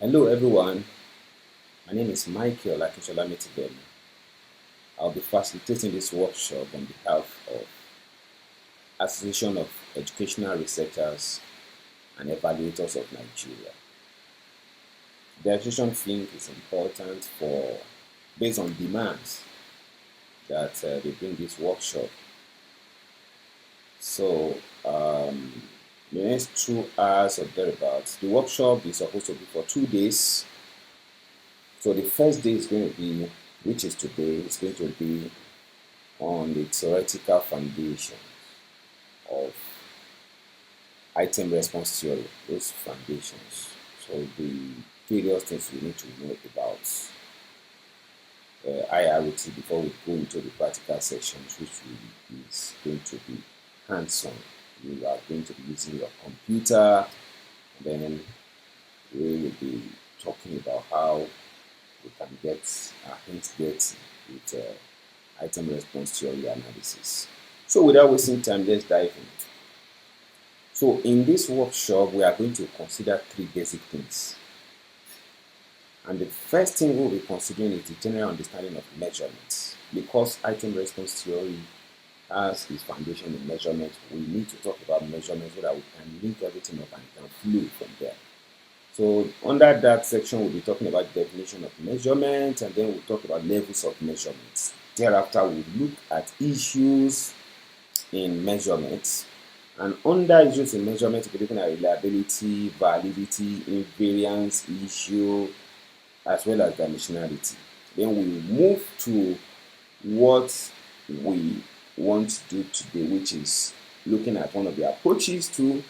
Hello everyone, my name is Michael Akisholametigbemi. I'll be facilitating this workshop on behalf of Association of Educational Researchers and Evaluators of Nigeria. The association think it's important based on demands that they bring this workshop. So, the next 2 hours or thereabouts, the workshop is supposed to be for 2 days. So the first day is going to be, which is today, is going to be on the theoretical foundation of item response theory, those foundations. So the various things we need to know about IROT before we go into the practical sections, which is going to be hands-on. You are going to be using your computer, and then we will be talking about how we can get our hands dirty with item response theory analysis. So without wasting time, let's dive in. So in this workshop, we are going to consider 3 basic things. And the first thing we'll be considering is the general understanding of measurements. Because item response theory has its foundation in measurement, we need to talk about measurements so that we can link everything up and can flow from there. So under that section, we'll be talking about the definition of measurement, and then we'll talk about levels of measurements. Thereafter, we'll look at issues in measurements. And under issues in measurement, we'll be looking at reliability, validity, invariance issue, as well as dimensionality. Then we'll move to what we want to do today, which is looking at one of the approaches to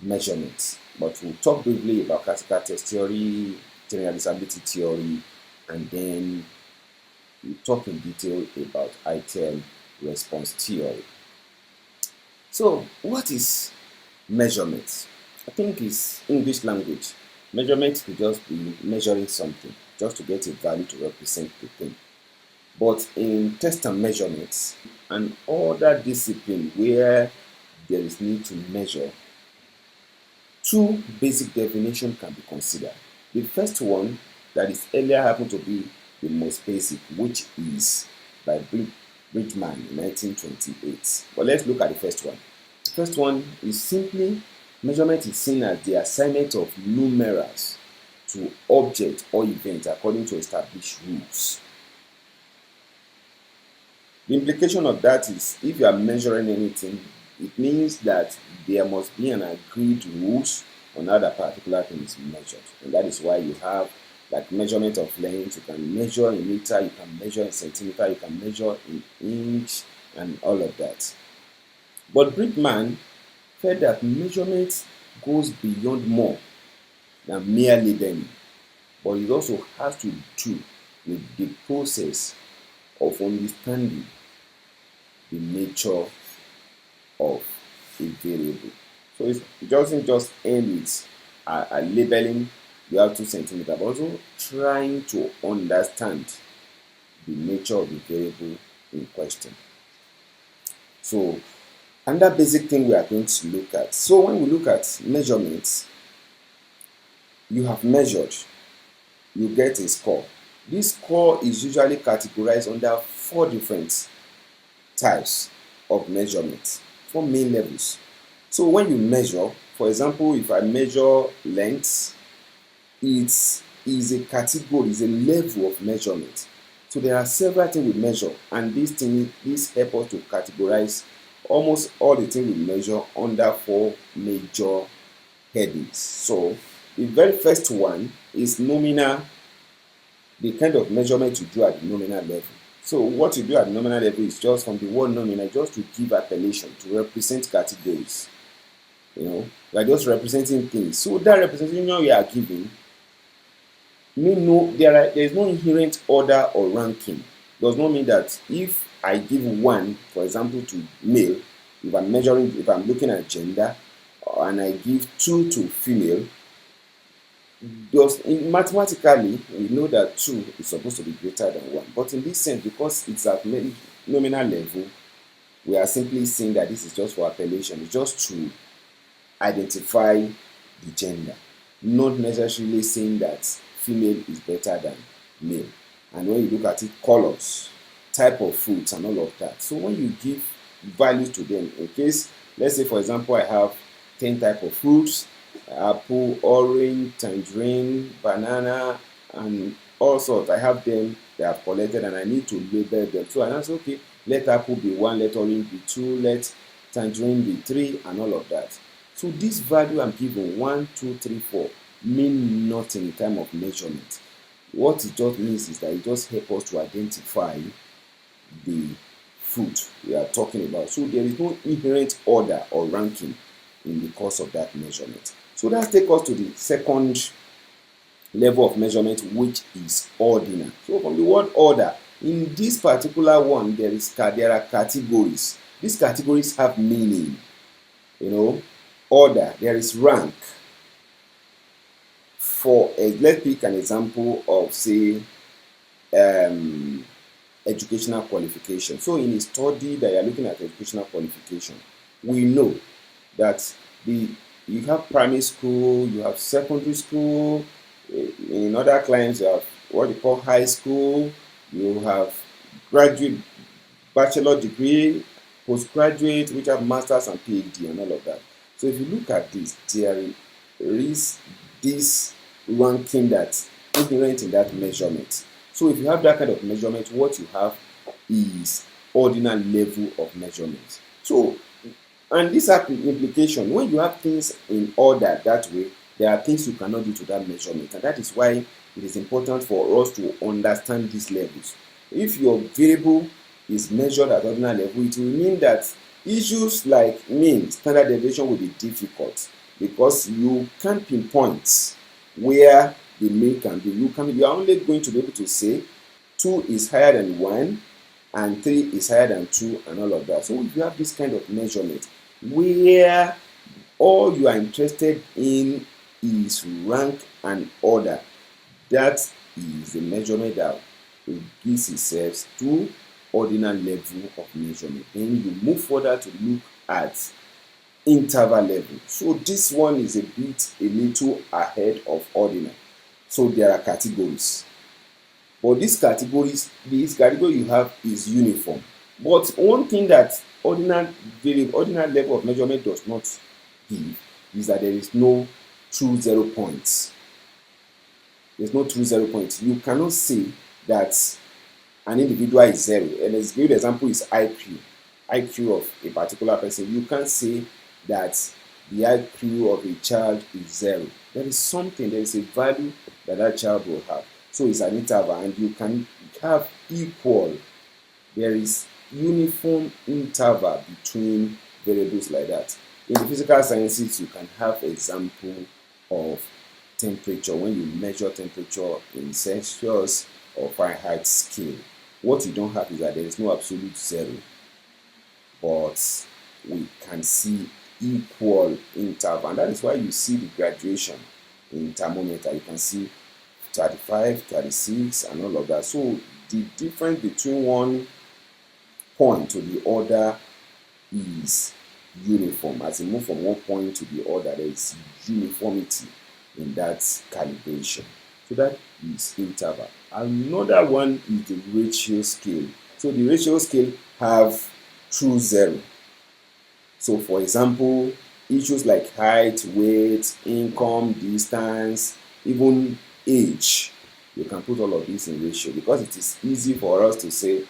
measurements. But we'll talk briefly about classical test theory, generalizability theory, and then we'll talk in detail about item response theory. So, what is measurement? I think it's English language. Measurement will just be measuring something, just to get a value to represent the thing. But in test and measurements, and other discipline where there is need to measure, 2 basic definitions can be considered. The first one, that is earlier happened to be the most basic, which is by Bridgman in 1928. But let's look at the first one. The first one is simply measurement is seen as the assignment of numerals to object or event according to established rules. The implication of that is if you are measuring anything, it means that there must be an agreed rules on how that particular thing is measured. And that is why you have like measurement of length, you can measure in meter, you can measure in centimeter, you can measure in inch, and all of that. But Bridgman felt that measurement goes beyond more than mere labeling, but it also has to do with the process of understanding the nature of a variable. So it doesn't just end with a labeling, you have 2 centimeters, but also trying to understand the nature of the variable in question. So another basic thing we are going to look at. So when we look at measurements, you have measured, you get a score. This score is usually categorized under 4 different types of measurements, 4 main levels. So when you measure, for example, if I measure length, it is a category, is a level of measurement. So there are several things we measure, and this help us to categorize almost all the things we measure under 4 major headings. So the very first one is nominal, the kind of measurement you do at the nominal level. So what you do at the nominal level is just from the word nominal, just to give appellation, to represent categories. You are just representing things. So that representation you are giving, there is no inherent order or ranking. Does not mean that if I give 1, for example, to male, if I'm looking at gender, and I give 2 to female, mathematically we know that 2 is supposed to be greater than 1. But in this sense, because it's at nominal level, we are simply saying that this is just for appellation. It's just to identify the gender. not necessarily saying that female is better than male. And when you look at it, colors, type of fruits, and all of that. So when you give value to them, in case, let's say for example, I have 10 type of fruits: apple, orange, tangerine, banana, and all sorts. I have them, they have collected, and I need to label them. So I answer, okay, let apple be 1, let orange be 2, let tangerine be 3, and all of that. So this value I'm giving, 1, 2, 3, 4, mean nothing in time of measurement. What it just means is that it just helps us to identify the fruit we are talking about. So there is no inherent order or ranking in the course of that measurement. So that takes us to the second level of measurement, which is ordinal. So from the word order, in this particular one, there are categories. These categories have meaning. Order, there is rank. Let's pick an example of, say, educational qualification. So in a study that you are looking at educational qualification, we know that you have primary school, you have secondary school, in other clients you have what you call high school, you have graduate, bachelor degree, postgraduate, which have masters and PhD and all of that. So if you look at this, there is this ranking that's inherent in that measurement. So if you have that kind of measurement, what you have is ordinal level of measurement. So, and this has implication, when you have things in order that way, there are things you cannot do to that measurement, and that is why it is important for us to understand these levels. If your variable is measured at ordinal level, it will mean that issues like mean, standard deviation will be difficult, because you can't pinpoint where the mean can be. You are only going to be able to say 2 is higher than 1 and 3 is higher than 2 and all of that. So if you have this kind of measurement where all you are interested in is rank and order, that is the measurement that gives itself to ordinal level of measurement. Then you move further to look at interval level. So this one is a little ahead of ordinal. So there are categories. But this category you have is uniform. But one thing that ordinal level of measurement does not give is that there is no true 0 points. There's no true 0 points. You cannot say that an individual is 0. And a good example is IQ of a particular person. You can't say that the IQ of a child is 0. There is a value that child will have. So it's an interval, and you can have equal. There is uniform interval between variables like that. In the physical sciences, you can have example of temperature when you measure temperature in Celsius or Fahrenheit scale. What you don't have is that there is no absolute 0, but we can see equal interval, and that is why you see the graduation in thermometer. You can see 35, 36, and all of that. So the difference between one point to the other is uniform. As you move from one point to the other, there is uniformity in that calibration. So that is interval. Another one is the ratio scale. So the ratio scale have true 0. So for example, issues like height, weight, income, distance, even age, you can put all of this in ratio, because it is easy for us to say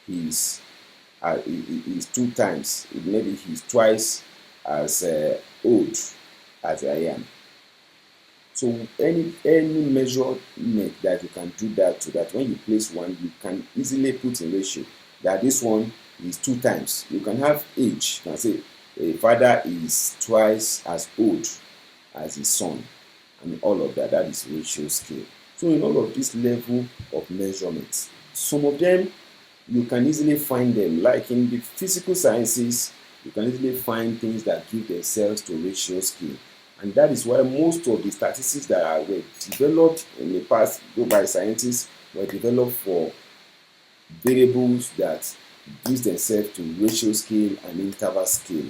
he's 2 times, maybe he's twice as old as I am. So any measurement that you can do that to that, when you place one, you can easily put in ratio that this one is 2 times. You can have age. You can say a father is twice as old as his son, and all of that. That is ratio scale. So in all of this level of measurements, some of them you can easily find them. Like in the physical sciences, you can easily find things that give themselves to ratio scale. And that is why most of the statistics that were developed in the past by scientists were developed for variables that give themselves to ratio scale and interval scale.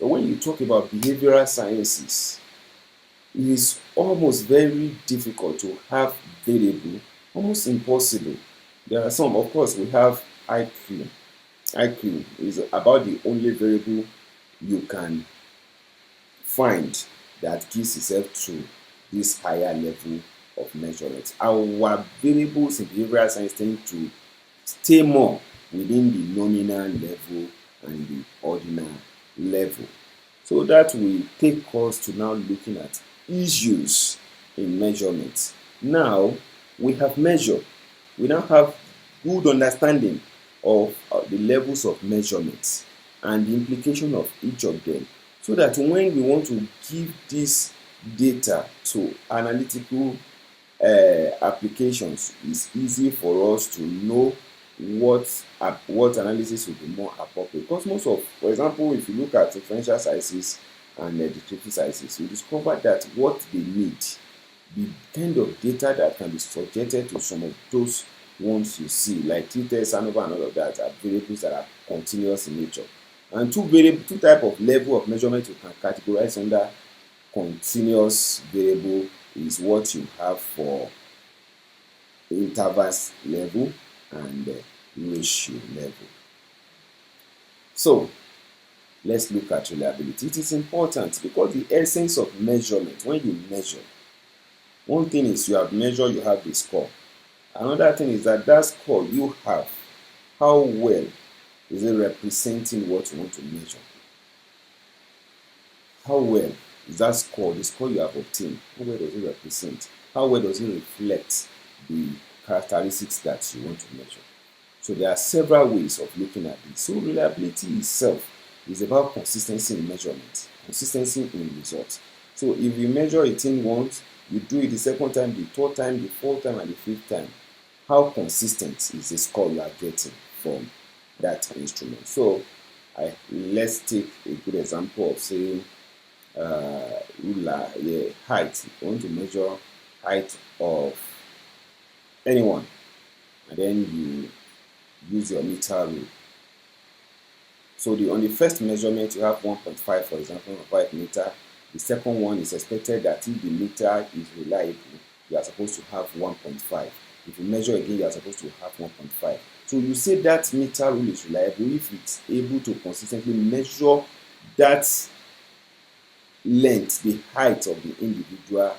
But when you talk about behavioral sciences, it is almost very difficult to have variable, almost impossible. There are some, of course, we have IQ. IQ is about the only variable you can find that gives itself to this higher level of measurement. Our variables in behavioral science tend to stay more within the nominal level and the ordinal level. So that will take us to now looking at issues in measurement. Now we have measured, we now have good understanding of the levels of measurements and the implication of each of them, so that when we want to give this data to analytical applications, it's easy for us to know what analysis will be more appropriate. Because most of, for example, if you look at differential sizes and descriptive sizes, you discover that what they need, the kind of data that can be subjected to some of those ones you see, like t-test, ANOVA, and all of that, are variables that are continuous in nature. And two type of level of measurement you can categorize under continuous variable is what you have for intervals level and ratio level. So let's look at reliability. It is important because the essence of measurement, when you measure, one thing is you have measured, you have the score. Another thing is that score you have, how well is it representing what you want to measure? How well is that score, the score you have obtained, how well does it represent? How well does it reflect the characteristics that you want to measure? So there are several ways of looking at this. So reliability itself is about consistency in measurement, consistency in results. So if you measure a thing once, you do it the second time, the third time, the fourth time, and the fifth time, how consistent is the score you are getting from that instrument? So let's take a good example of saying ruler, height. You want to measure height of anyone, and then you use your meter rule. So on the first measurement you have 1.5, for example, of 5 meter. The second one is expected that if the meter is reliable, you are supposed to have 1.5. If you measure again, you are supposed to have 1.5. So you say that meter rule is reliable if it's able to consistently measure that length, the height of the individual,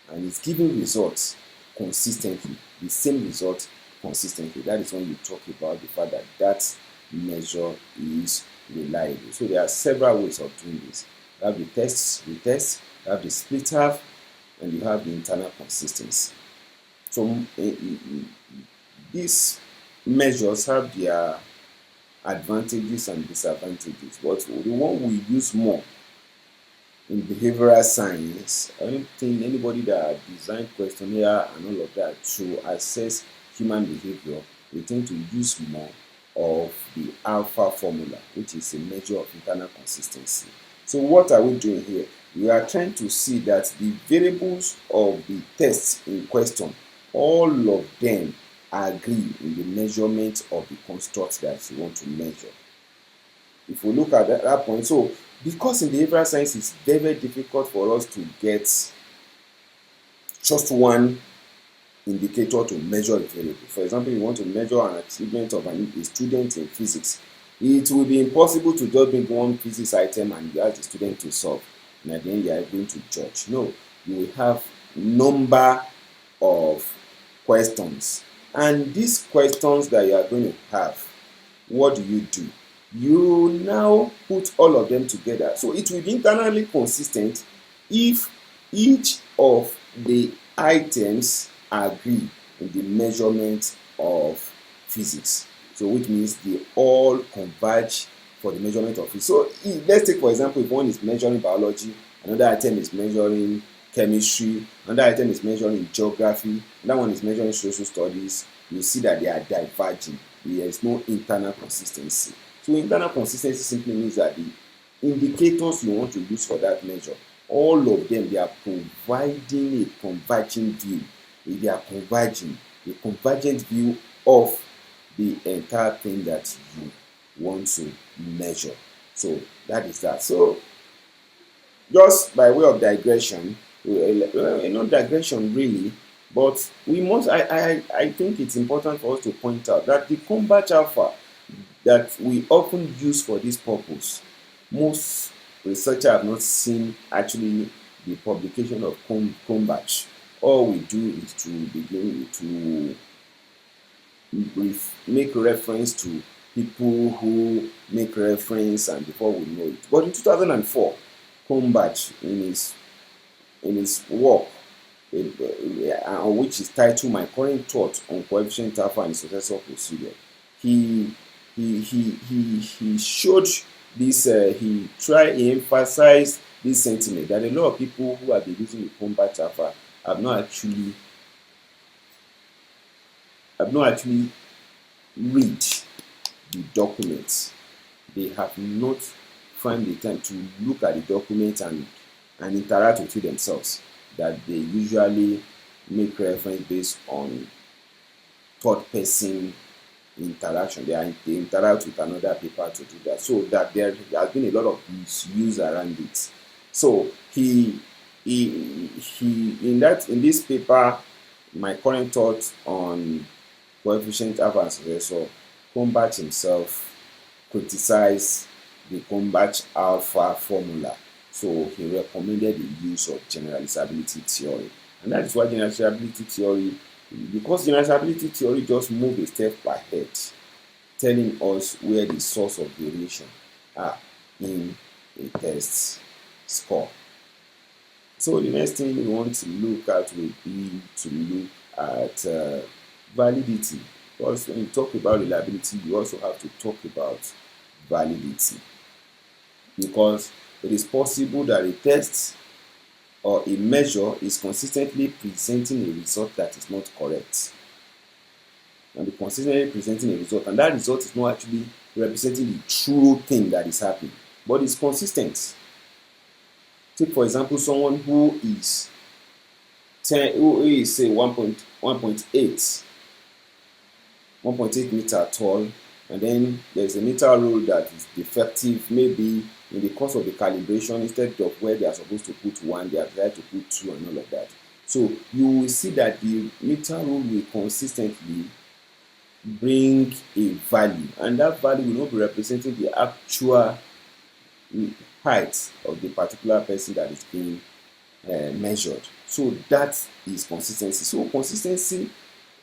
and it's giving results consistently, the same result consistently. That is when you talk about the fact that that measure is reliable. So there are several ways of doing this. You have the retest, you have the split half, and you have the internal consistency. So these measures have their advantages and disadvantages, but the one we use more in behavioral science, I don't think anybody that designed questionnaire and all of that to assess human behavior, they tend to use more of the alpha formula, which is a measure of internal consistency. So what are we doing here? We are trying to see that the variables of the tests in question, all of them agree in the measurement of the construct that you want to measure. If we look at that point, so because in behavioral science it's very, very difficult for us to get just one indicator to measure a variable. For example, you want to measure an achievement of a student in physics. It will be impossible to just bring one physics item and you ask the student to solve, and at the end you are going to judge. No, you will have number of questions, and these questions that you are going to have, what do? You now put all of them together. So it will be internally consistent if each of the items agree in the measurement of physics. So which means they all converge for the measurement of it. So let's take, for example, if one is measuring biology, another item is measuring chemistry, another item is measuring geography, another one is measuring social studies, you see that they are diverging. There is no internal consistency. So internal consistency simply means that the indicators you want to use for that measure, all of them, they are providing a converging view. They are converging, a convergent view of the entire thing that you want to measure. So that is that. So just by way of digression, not digression really, but we must. I think it's important for us to point out that the combat alpha that we often use for this purpose, most researchers have not seen actually the publication of combat. All we do is to begin to make reference to people who make reference, and before we know it. But in 2004, combat in his work, which is titled "My Current Thoughts on Coefficient Alpha and Successor Procedure," he he showed this. He emphasized this sentiment that a lot of people who have been using the combat alpha have not actually read the documents. They have not found the time to look at the documents and interact with it themselves. That they usually make reference based on third person interaction. They interact with another paper to do that. So that there has been a lot of misuse around it. So he in this paper, My Current Thoughts on Coefficient Alpha and Successor, Combat himself criticized the combat alpha formula. So he recommended the use of generalizability theory. And that is why generalizability theory, because generalizability theory just moves a step ahead, telling us where the source of variation are in a test score. So the next thing we want to look at will be to look at validity. Because when you talk about reliability, you also have to talk about validity. Because it is possible that a test or a measure is consistently presenting a result that is not correct. And consistently presenting a result, and that result is not actually representing the true thing that is happening, but it's consistent. Take for example someone who is say 1.8 meter tall, and then there's a meter rule that is defective. Maybe in the course of the calibration, instead of where they are supposed to put 1, they have tried to put 2 and all of that. So you will see that the meter rule will consistently bring a value, and that value will not be representing the actual height of the particular person that is being measured. So that is consistency. So consistency,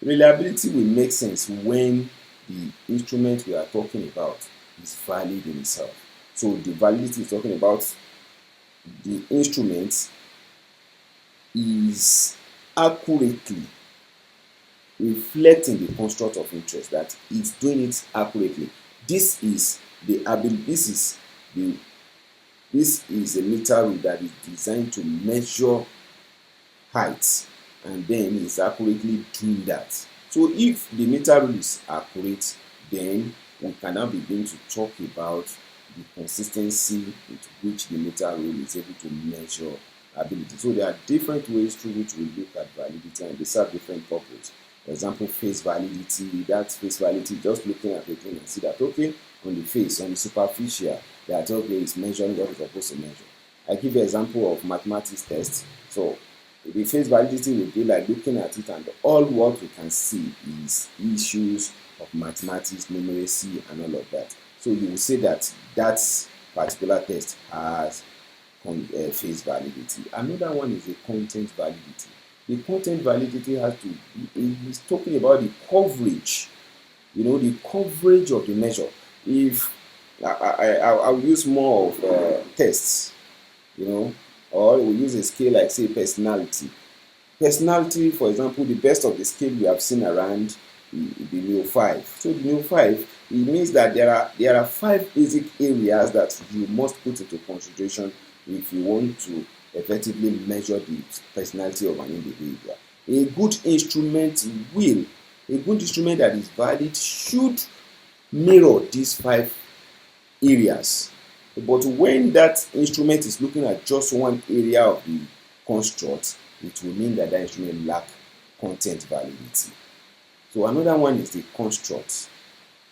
reliability will make sense when the instrument we are talking about is valid in itself. So the validity is talking about the instrument is accurately reflecting the construct of interest, that it's doing it accurately. This is a meter rule that is designed to measure height, and then it's accurately doing that. So if the meter rule is accurate, then we can now begin to talk about the consistency with which the meter rule is able to measure ability. So there are different ways through which we look at validity, and they serve different purposes. For example, face validity. That face validity, just looking at the thing and see that, okay, on the face, on the superficial, that, okay, it's measuring what it's supposed to measure. I give you an example of mathematics test. So the face validity will be like looking at it, and all what we can see is issues of mathematics, numeracy, and all of that. So you will say that that particular test has face validity. Another one is the content validity. The content validity has to is talking about the coverage, the coverage of the measure. If I'll use more of tests, or we'll use a scale like, say, personality. Personality, for example, the best of the scale we have seen around the Neo 5. So the Neo 5, it means that there are 5 basic areas that you must put into consideration if you want to effectively measure the personality of an individual. A good instrument that is valid should mirror these 5 areas. But when that instrument is looking at just one area of the construct, it will mean that instrument lacks content validity. So another one is the construct.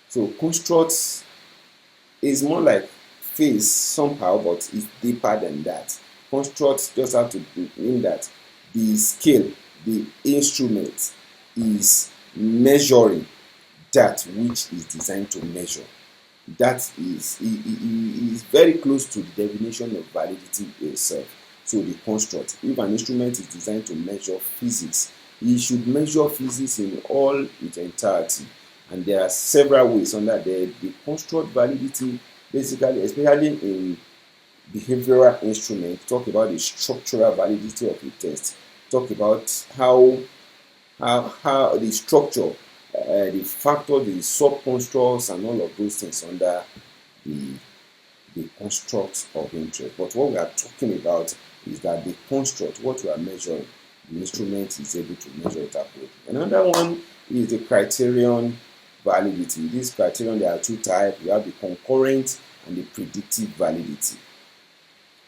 So construct is more like face somehow, but it's deeper than that. construct just have to mean that the scale, the instrument is measuring that which is designed to measure. That is very close to the definition of validity itself. So the construct, if an instrument is designed to measure physics, it should measure physics in all its entirety. And there are several ways under there. The construct validity, basically, especially in behavioral instrument, talk about the structural validity of the test, talk about how the structure, the factor, the sub-constructs, and all of those things under the construct of interest. But what we are talking about is that the construct, what we are measuring, the instrument is able to measure it accurately. Another one is the criterion validity. This criterion, there are two types. You have the concurrent and the predictive validity.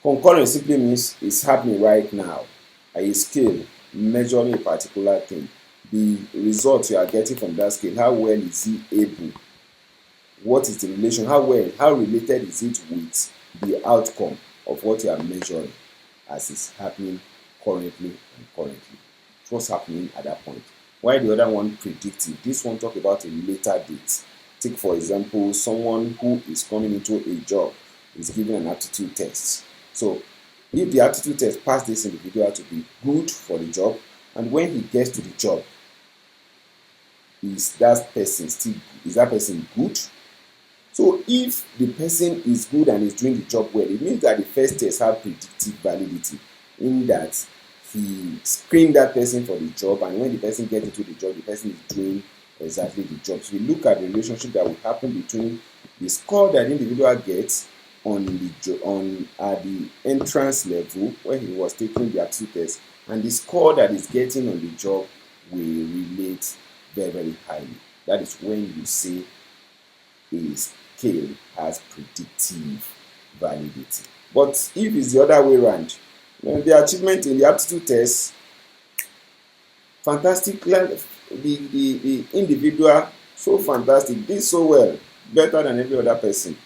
Concurrent simply means it's happening right now. A scale measuring a particular thing. The result you are getting from that scale, how well is he able? What is the relation? How related is it with the outcome of what you are measuring as is happening currently and currently? What's happening at that point? While the other one predictive, this one talk about a later date. Take for example, someone who is coming into a job is given an aptitude test. So if the aptitude test passed this individual to be good for the job, and when he gets to the job, is that person good? So if the person is good and is doing the job well, it means that the first test have predictive validity, in that he screened that person for the job, and when the person gets into the job, the person is doing exactly the job. So we look at the relationship that will happen between the score that the individual gets at the entrance level when he was taking the aptitude test, and the score that he's getting on the job will relate very, very highly. That is when you say a scale has predictive validity. But if it's the other way around, the achievement in the aptitude test, fantastic, the individual, so fantastic, did so well, better than every other person.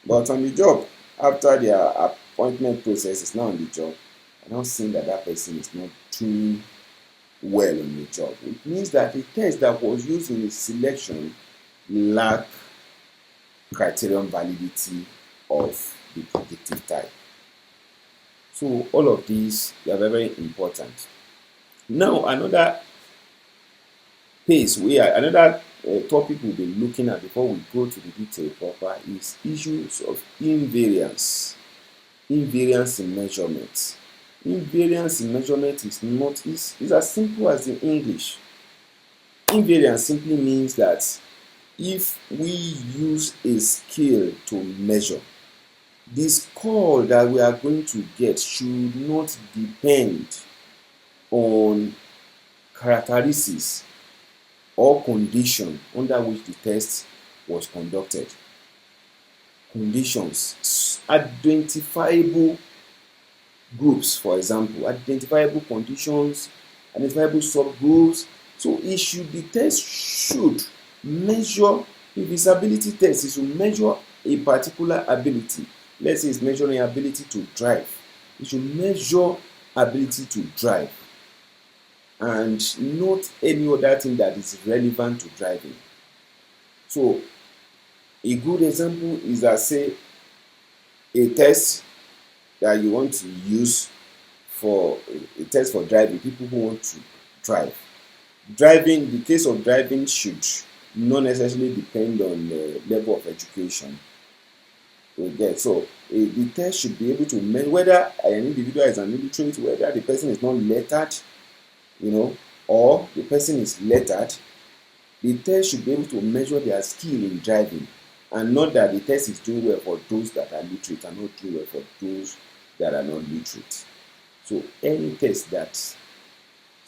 But on the job, after their appointment process is now on the job, I'm not saying that person is not doing well in the job. It means that the test that was used in the selection lack criterion validity of the predictive type. So all of these, they are very, very important. Now another topic we'll be looking at before we go to the detail proper is issues of invariance. Invariance in measurement. Invariance in measurement is as simple as in English. Invariance simply means that if we use a scale to measure, the score that we are going to get should not depend on characteristics or condition under which the test was conducted. Conditions, identifiable groups, for example, identifiable conditions, identifiable subgroups. So the test should measure, if it's ability test, it should measure a particular ability. Let's say it's measuring ability to drive. It should measure ability to drive, and not any other thing that is relevant to driving. So a good example is that, say, a test that you want to use for a test for driving, people who want to drive. The case of driving should not necessarily depend on the level of education. So the test should be able to measure whether an individual is an illiterate, whether the person is not lettered, or the person is lettered. The test should be able to measure their skill in driving, and not that the test is doing well for those that are literate and not doing well for those that are not literate. So any test that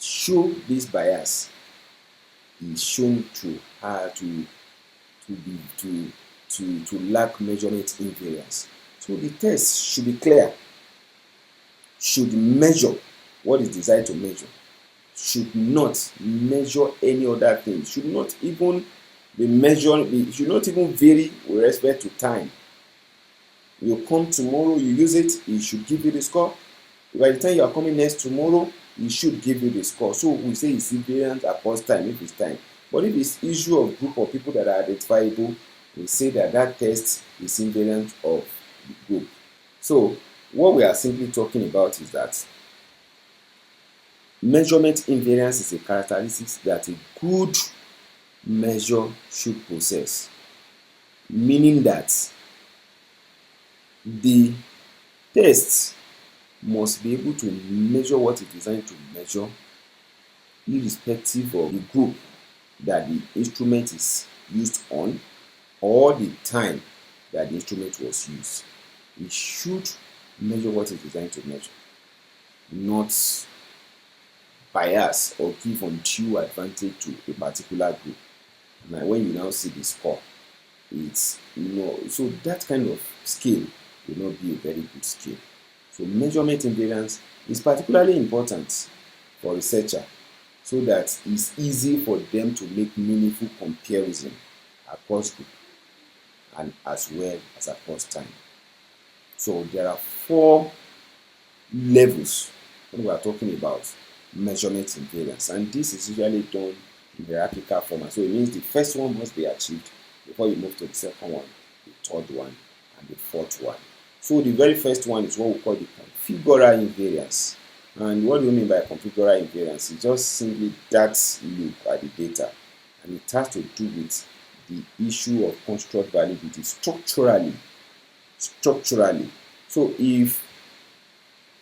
show this bias is shown to lack measurement invariance. So the test should be clear, should measure what is desired to measure, should not measure any other thing, should not even should not even vary with respect to time. You come tomorrow, you use it should give you the score. By the time you are coming next tomorrow, it should give you the score. So we say it's invariant across time if it's time. But if it's issue of group of people that are identifiable, we say that that test is invariant of the group. So what we are simply talking about is that measurement invariance is a characteristic that a good measure should possess, meaning that the test must be able to measure what it's designed to measure, irrespective of the group that the instrument is used on or the time that the instrument was used. It should measure what it's designed to measure, not bias or give undue advantage to a particular group. Now, when you now see the score, it's so that kind of scale will not be a very good scale. So measurement invariance is particularly important for researcher so that it's easy for them to make meaningful comparison across group and as well as across time. So there are 4 levels when we are talking about measurement invariance, and this is usually done in hierarchical format. So it means the first one must be achieved before you move to the second one, the third one, and the fourth one. So the very first one is what we call the configural invariance. And what do you mean by configural invariance? It's just simply that look at the data, and it has to do with the issue of construct validity structurally. So if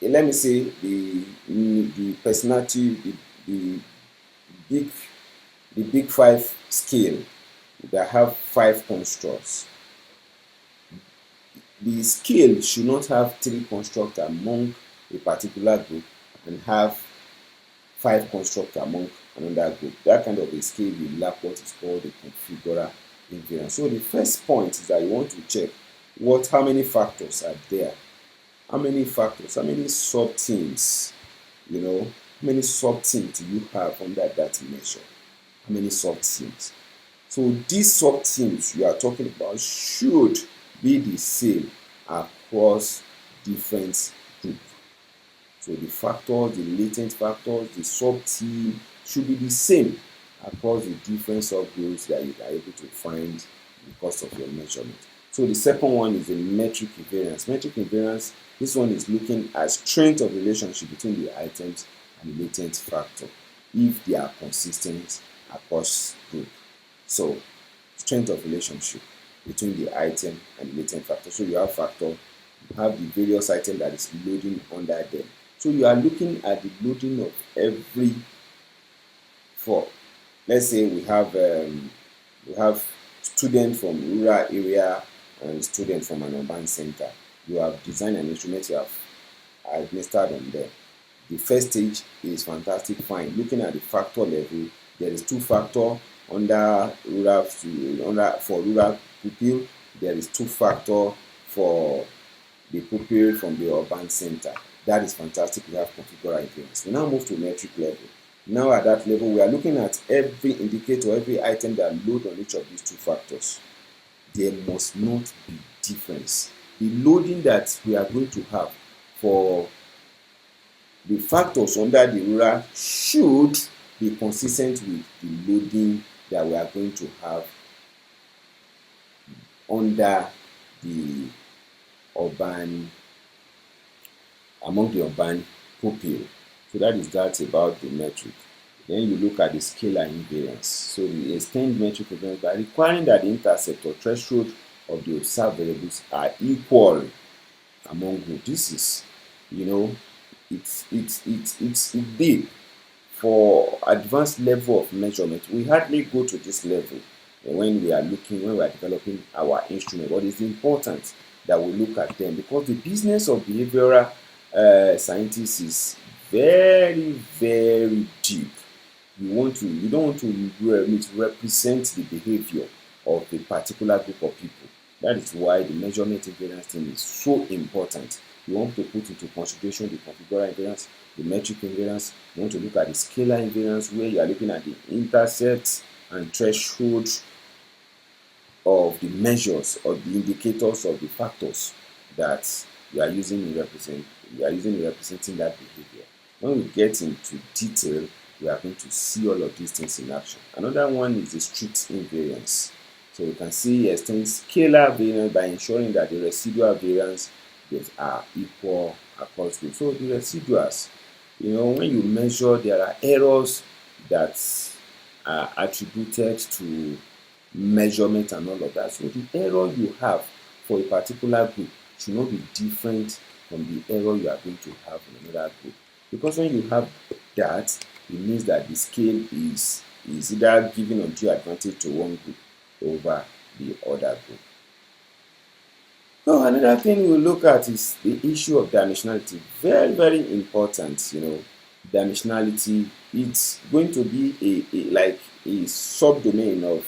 let me say the personality, the big 5 scale that have 5 constructs, the scale should not have 3 constructs among a particular group and have 5 constructs among another group. That kind of a scale will lack what is called the configural invariance. So the first point is that you want to check how many factors are there. How many factors, how many sub-teams, how many sub-teams do you have under that measure? How many sub-teams? So these sub-teams you are talking about should be the same across different groups. So the factors, the latent factors, the sub-team should be the same across the different subgroups that you are able to find in the course of your measurement. So the second one is the metric invariance. Metric invariance, this one is looking at strength of relationship between the items and the latent factor if they are consistent across group. So strength of relationship between the item and the latent factor. So you have factor, you have the various items that is loading under them. So you are looking at the loading of every for. Let's say we have students from rural area and students from an urban center. You have designed an instrument, you have administered on them. The first stage is fantastic, fine. Looking at the factor level, there is 2 factor under rural for rural pupil. There is 2 factor for the pupil from the urban center. That is fantastic. We have configural invariance. We now move to metric level. Now at that level, we are looking at every indicator, every item that load on each of these 2 factors. There must not be difference. The loading that we are going to have for the factors under the rural should be consistent with the loading that we are going to have under the urban, among the urban pupil. So that is that about the metric. Then you look at the scalar invariance. So we extend metric invariance by requiring that the intercept or threshold of the observed variables are equal among groups. This is, it's big. For advanced level of measurement, we hardly go to this level when we are developing our instrument. But it's important that we look at them because the business of behavioral scientists is very, very deep. You don't want to represent the behavior of a particular group of people. That is why the measurement invariance thing is so important. You want to put into consideration the configural invariance, the metric invariance. You want to look at the scalar invariance where you are looking at the intercepts and thresholds of the measures or the indicators of the factors that you are using in we are using representing that behavior. When we get into detail, we are going to see all of these things in action. Another one is the strict invariance. So you can see extend scalar variance by ensuring that the residual variance are equal across groups. So the residuals, when you measure, there are errors that are attributed to measurement and all of that. So the error you have for a particular group should not be different from the error you are going to have in another group. Because when you have that, it means that the scale is either giving undue advantage to one group over the other group. So another thing we'll look at is the issue of dimensionality. Very, very important, dimensionality. It's going to be like a subdomain of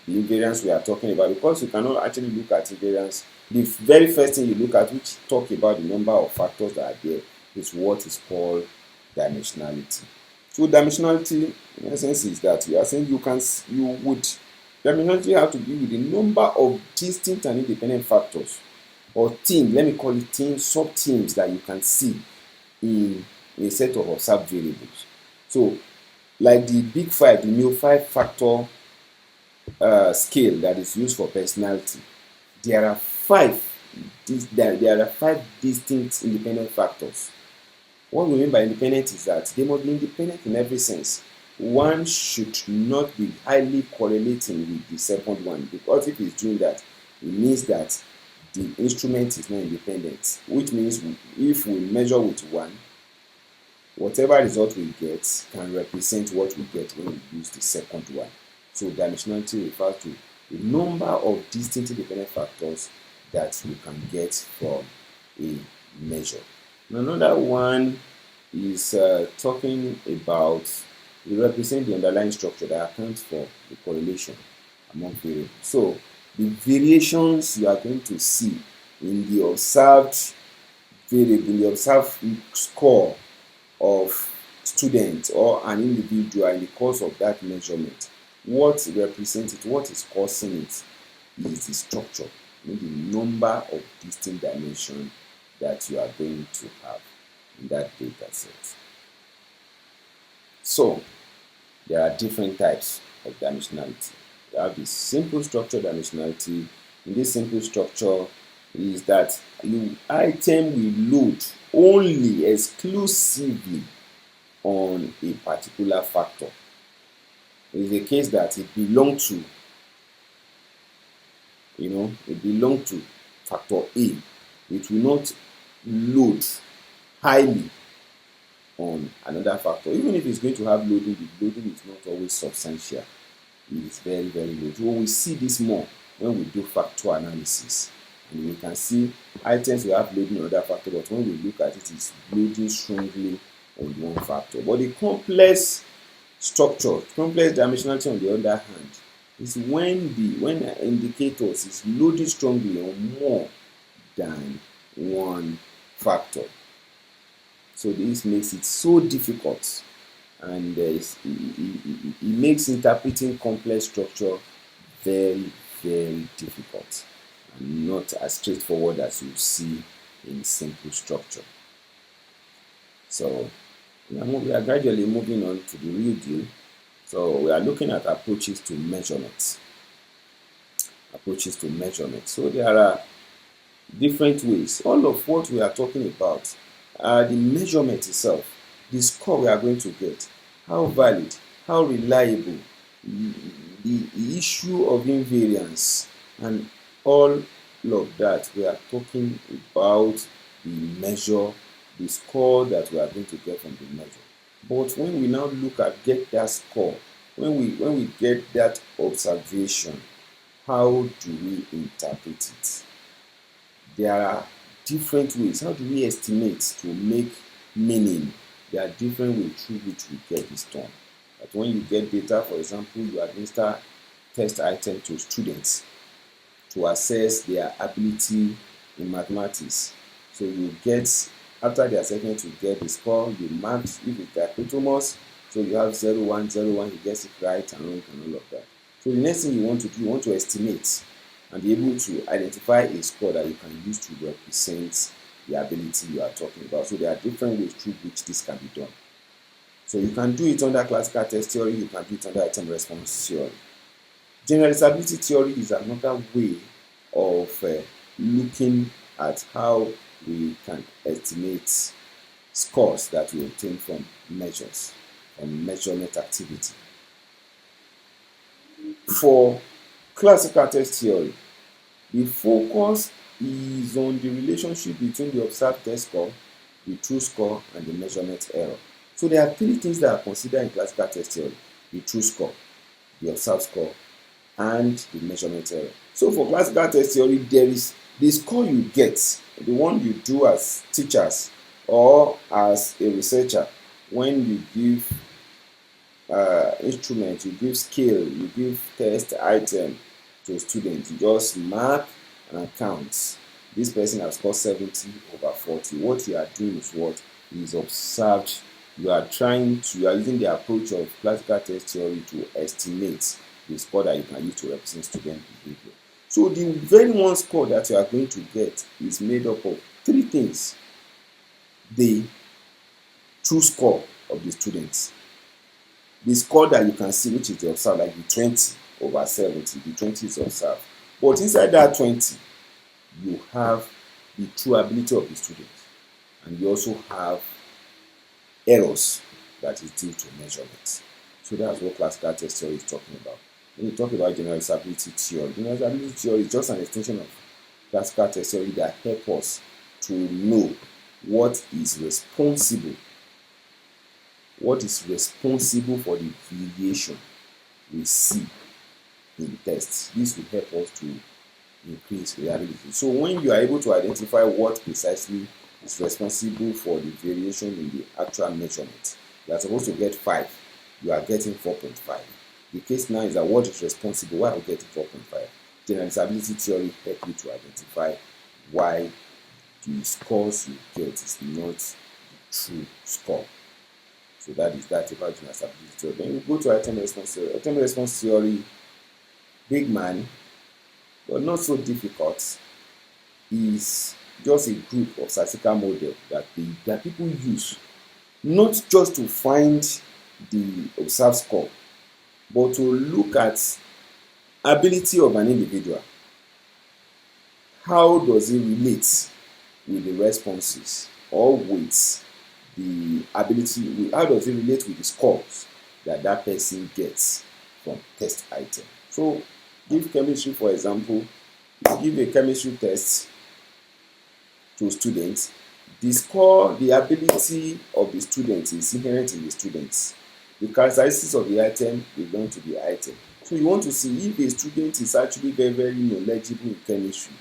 the invariance we are talking about, because you cannot actually look at invariance. The very first thing you look at, which talk about the number of factors that are there, is what is called dimensionality. So dimensionality, in essence, is that you are saying dimensionality have to do with the number of distinct and independent factors, or themes, let me call it themes, sub-themes that you can see in a set of observed variables. So, like the big five, the new 5-factor scale that is used for personality, there are five distinct independent factors. What we mean by independent is that they must be independent in every sense. One should not be highly correlating with the second one, because if it's doing that, it means that the instrument is not independent, which means if we measure with one, whatever result we get can represent what we get when we use the second one. So dimensionality refers to the number of distinct independent factors that you can get from a measure. Another one is talking about, it represents the underlying structure that accounts for the correlation among variables. So the variations you are going to see in the observed variable, the observed score of students or an individual in the course of that measurement, what represents it, what is causing it, is the structure, the number of distinct dimensions that you are going to have in that data set. So there are different types of dimensionality. You have the simple structure dimensionality. In this simple structure is that item will load only exclusively on a particular factor. It is the case that it belongs to factor A. It will not load highly on another factor. Even if it's going to have loading, the loading is not always substantial. It is very, very low. So we see this more when we do factor analysis. And we can see items will have loading on other factor, but when we look at it, it's loading strongly on one factor. But the complex structure, complex dimensionality on the other hand, is when indicators is loading strongly on more than one factor. So this makes it so difficult, and it makes interpreting complex structure very, very difficult, and not as straightforward as you see in simple structure. So we are gradually moving on to the real deal. So we are looking at approaches to measurement. So there are different ways. All of what we are talking about are the measurement itself, the score we are going to get, how valid, how reliable, the issue of invariance, and all of that. We are talking about the measure, the score that we are going to get from the measure. But when we now look at get that score, when we get that observation, how do we interpret it? There are different ways. How do we estimate to make meaning? There are different ways through which we get this done. But when you get data, for example, you administer test item to students to assess their ability in mathematics. So you get, after the assessment, you get the score, you mark if it's dichotomous, so you have 0, 1, 0, 1, he gets it right and wrong and all of that. So the next thing you want to do, you want to estimate and be able to identify a score that you can use to represent the ability you are talking about. So there are different ways through which this can be done. So you can do it under classical test theory, you can do it under item response theory. Generalizability theory is another way of looking at how we can estimate scores that we obtain from measures, from measurement activity. For classical test theory, the focus is on the relationship between the observed test score, the true score, and the measurement error. So there are three things that are considered in classical test theory: the true score, the observed score, and the measurement error. So for classical test theory, there is the score you get, the one you do as teachers or as a researcher when you give instrument, you give scale, you give test item to students. You just mark and count. This person has scored 70 over 40. What you are doing is what is observed. You are using the approach of classical test theory to estimate the score that you can use to represent student behavior. So the very one score that you are going to get is made up of three things: the true score of the students, the score that you can see, which is the observed, like the 20 over 70, the 20 is observed. But inside that 20, you have the true ability of the student, and you also have errors that is due to measurement. So that's what classical test theory is talking about. When you talk about generalizability theory is just an extension of classical test theory that helps us to know what is responsible for the variation we see in tests. This will help us to increase reliability. So when you are able to identify what precisely is responsible for the variation in the actual measurement, you are supposed to get 5, you are getting 4.5. The case now is that what is responsible, why are we getting 4.5? Generalizability theory helps you to identify why the scores you get is not the true score. So that about generalizability theory. Then we go to item response theory. Item response theory, big man, but not so difficult, is just a group of statistical model that people use not just to find the observed score, but to look at ability of an individual. How does it relate with the responses, or with the ability? How does it relate with the scores that person gets from test item? So give chemistry, for example. If you give a chemistry test to students, the score, the ability of the students is inherent in the students. The characteristics of the item belong to the item. So you want to see if a student is actually very, very knowledgeable in chemistry,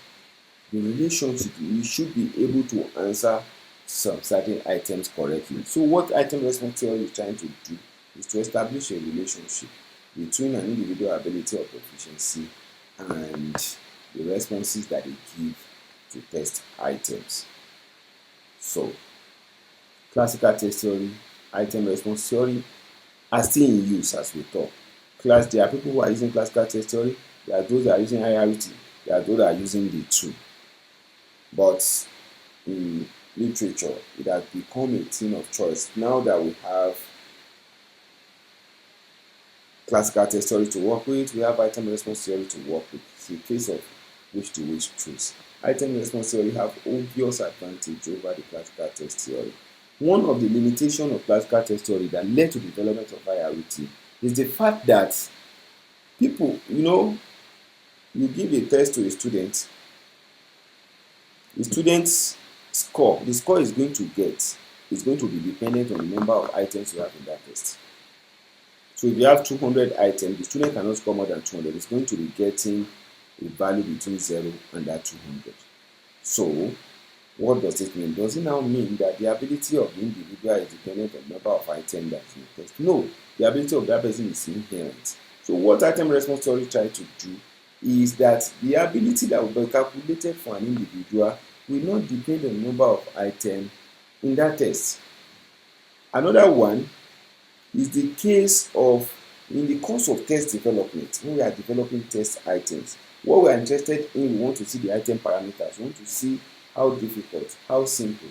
the relationship, you should be able to answer some certain items correctly. So what item response theory is trying to do is to establish a relationship between an individual ability or proficiency and the responses that they give to test items. So classical test theory, item response theory are still in use as we talk. There are people who are using classical test theory, there are those that are using IRT, there are those that are using the two. But in literature, it has become a thing of choice. Now that we have classical test theory to work with, we have item response theory to work with. It's a case of which to which choose. Item response theory have obvious advantage over the classical test theory. One of the limitations of classical test theory that led to the development of IRT is the fact that people, you give a test to a student, the student's score, the score is going to get, is going to be dependent on the number of items you have in that test. So if you have 200 items, the student cannot score more than 200. It's going to be getting a value between 0 and that 200. So what does it mean? Does it now mean that the ability of the individual is dependent on the number of items that is in the test? No, the ability of that person is inherent. So what item response theory tries to do is that the ability that will be calculated for an individual will not depend on the number of items in that test. Another one is the case of, in the course of test development, when we are developing test items, what we are interested in, we want to see the item parameters. We want to see how difficult, how simple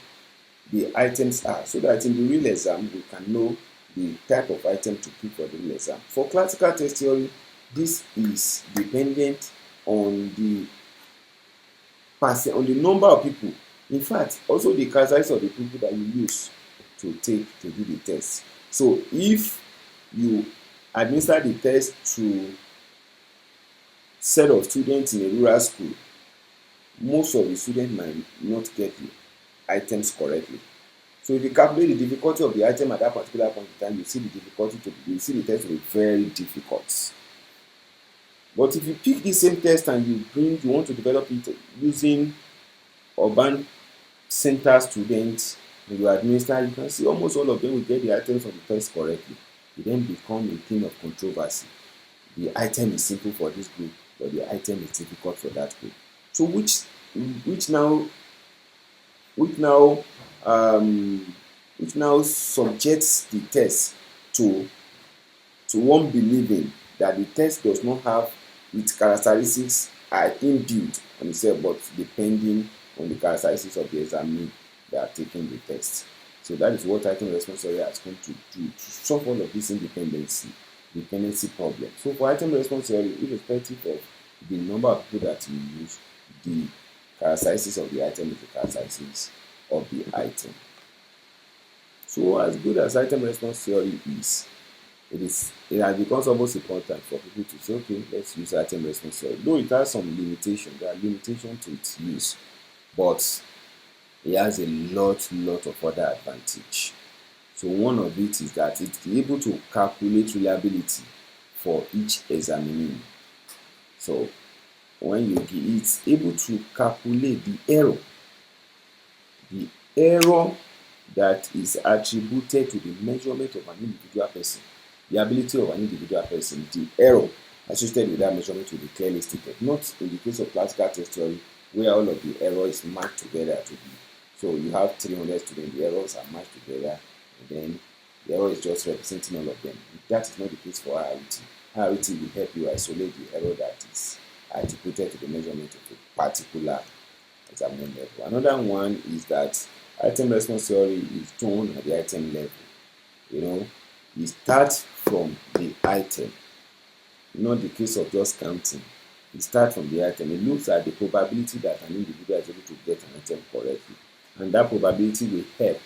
the items are, so that in the real exam we can know the type of item to pick for the real exam. For classical test theory, this is dependent on the number of people. In fact, also the characteristics of the people that you use to do the test. So if you administer the test to set of students in a rural school, most of the students might not get the items correctly. So if you calculate the difficulty of the item at that particular point in time, you see the test to be very difficult. But if you pick the same test and you want to develop it using urban center students, and you administer, you can see almost all of them will get the items of the test correctly. It then become a thing of controversy. The item is simple for this group, but the item is difficult for that group. So which now subjects the test to one believing that the test does not have its characteristics are inbuilt on itself, but depending on the characteristics of the examinee that are taking the test. So that is what item response theory has come to do, to solve all of these dependency problems. So for item response theory, irrespective of the number of people that you use, the characteristics of the item is the characteristics of the item. So as good as item response theory is, it has become almost important for people to say, okay, let's use item response theory. Though it has some limitations, there are limitations to its use, but it has a lot of other advantage. So one of it is that it's able to calculate reliability for each examinee. So when it's able to calculate the error that is attributed to the measurement of an individual person, the ability of an individual person, the error associated with that measurement will be clearly stated. Not in the case of classical test theory, where all of the error is matched together to be. So you have 300 students, the errors are matched together, and then the error is just representing all of them. That is not the case for RIT. RIT will help you isolate the error that is attributed to the measurement of a particular examination level. Another one is that item response theory is done at the item level. You start from the item, not the case of just counting. You start from the item. It looks at the probability that an individual is able to get an item correctly, and that probability will help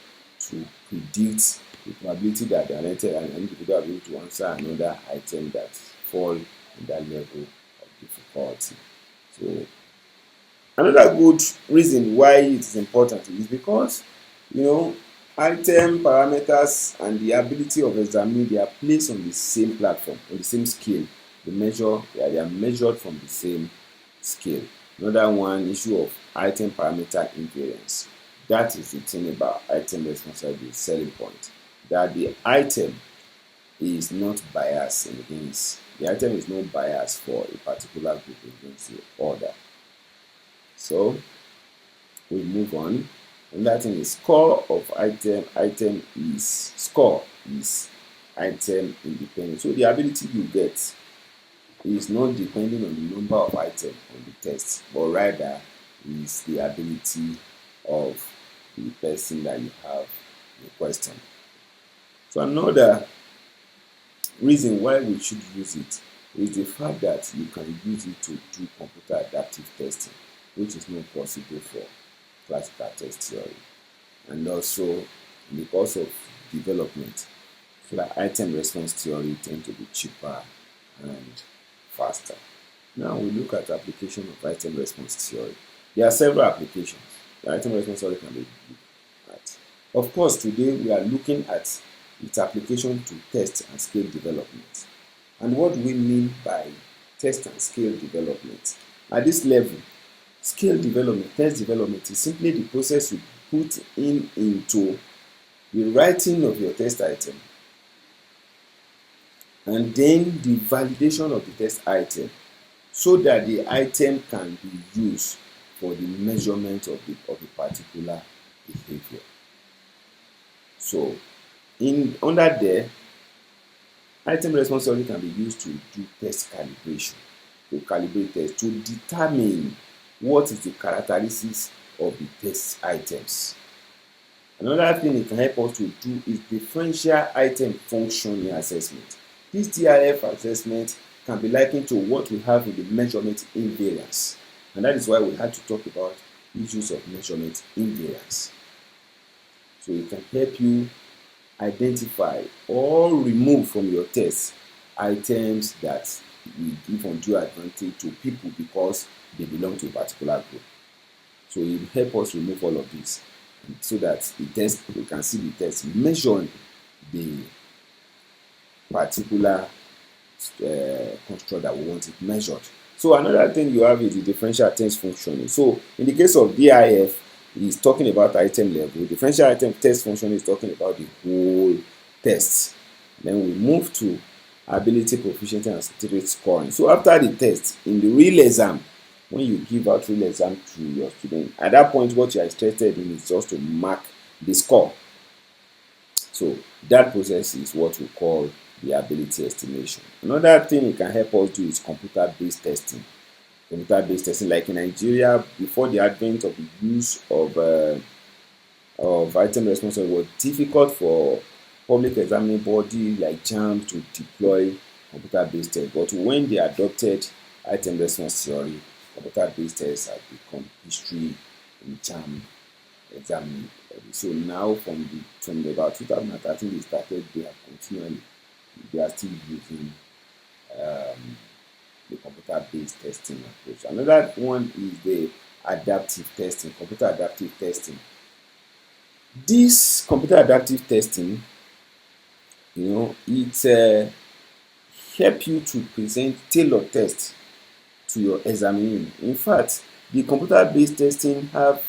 to predict the probability that an individual will be able to answer another item that fall in that level of difficulty. So another good reason why it is important is because item parameters and the ability of examinee, they are placed on the same platform, on the same scale. They are measured from the same scale. Another one, issue of item parameter invariance. That is the thing about item response theory, the selling point, that the item is not biased against. The item is not biased for a particular group against the other. So we move on. And that thing is score of item. Score is item independent. So the ability you get is not depending on the number of items on the test, but rather is the ability of the person that you have in question. So another reason why we should use it is the fact that you can use it to do computer adaptive testing, which is not possible for classical test theory. And also because of development, so that item response theory tend to be cheaper and faster. Now we look at application of item response theory. There are several applications that item response theory can be looked at. Of course, today we are looking at its application to test and scale development. And what do we mean by test and scale development? At this level, scale development, test development is simply the process you put into the writing of your test item, and then the validation of the test item, so that the item can be used for the measurement of a particular behavior. So under there, item response theory can be used to do test calibration, to calibrate tests, to determine what is the characteristics of the test items. Another thing it can help us to do is differential item functioning assessment. This DIF assessment can be likened to what we have in the measurement invariance, and that is why we had to talk about issues of measurement invariance. So it can help you identify or remove from your test items that will give undue advantage to people because they belong to a particular group. So it will help us remove all of this so that the test, we can see the test measuring the particular construct that we want it measured. So another thing you have is the differential test functioning. So in the case of DIF, is talking about item level. Differential item test function is talking about the whole test. Then we move to ability, proficiency, and street scoring. So after the test, in the real exam, when you give out real exam to your student, at that point what you are interested in is just to mark the score. So that process is what we call the ability estimation. Another thing it can help us do is computer-based testing. Computer-based testing, like in Nigeria, before the advent of the use of item response, it was difficult for public examining body like JAMB to deploy computer-based tests. But when they adopted item response theory, computer-based tests have become history in JAMB examining. So now from about 2013 they started, they are still using the computer-based testing approach. Another one is the adaptive testing, computer adaptive testing. This computer adaptive testing, it help you to present tailored tests to your examinee. In fact, the computer-based testing have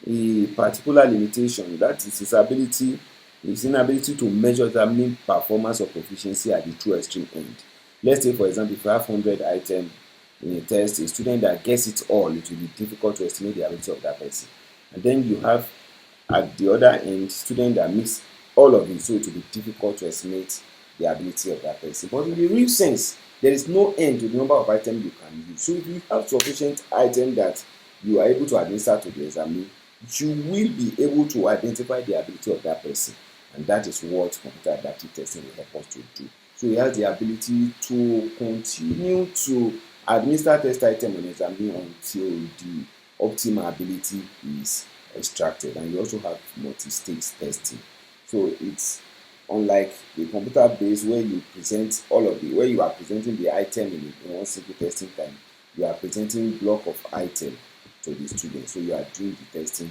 a particular limitation, that is its inability to measure examining performance or proficiency at the true extreme end. Let's say, for example, if you have 100 items in a test, a student that gets it all, it will be difficult to estimate the ability of that person. And then you have, at the other end, student that mix all of it, so it will be difficult to estimate the ability of that person. But in the real sense, there is no end to the number of items you can use. So if you have sufficient items that you are able to administer to the examinee, you will be able to identify the ability of that person. And that is what computer adaptive testing will help us to do. So it has the ability to continue to administer test item on examinee until the optimal ability is extracted. And you also have multi-stage testing. So it's unlike the computer-based where you present where you are presenting the item in one simple testing time, you are presenting block of item to the student. So you are doing the testing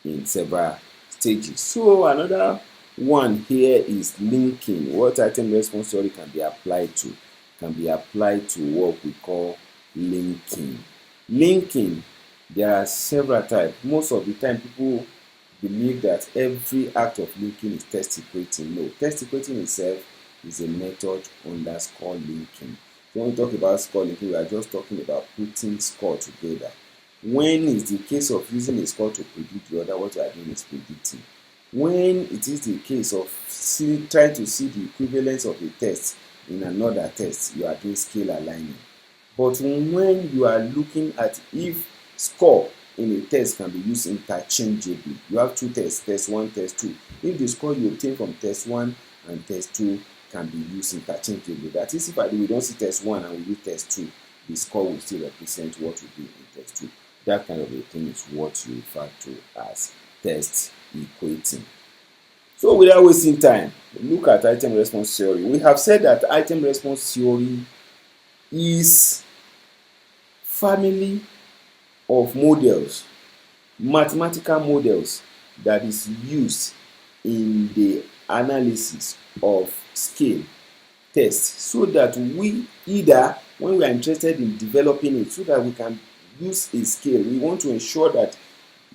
in several stages. So another one here is linking. What item response theory can be applied to? Can be applied to what we call linking. Linking, there are several types. Most of the time people believe that every act of linking is test equating. No, test equating itself is a method under score linking. So when we talk about score linking, we are just talking about putting score together. When it's the case of using a score to predict the other, what you are doing is predicting. When it is the case of trying to see the equivalence of a test in another test, you are doing scale aligning. But when you are looking at if score in a test can be used interchangeably, you have two tests, test 1, test 2. If the score you obtain from test 1 and test 2 can be used interchangeably, that is, if we don't see test 1 and we use test 2, the score will still represent what will be in test 2. That kind of a thing is what you refer to as test equating. So without wasting time, look at item response theory. We have said that item response theory is family of models, mathematical models that is used in the analysis of scale tests, so that we either, when we are interested in developing it, so that we can use a scale, we want to ensure that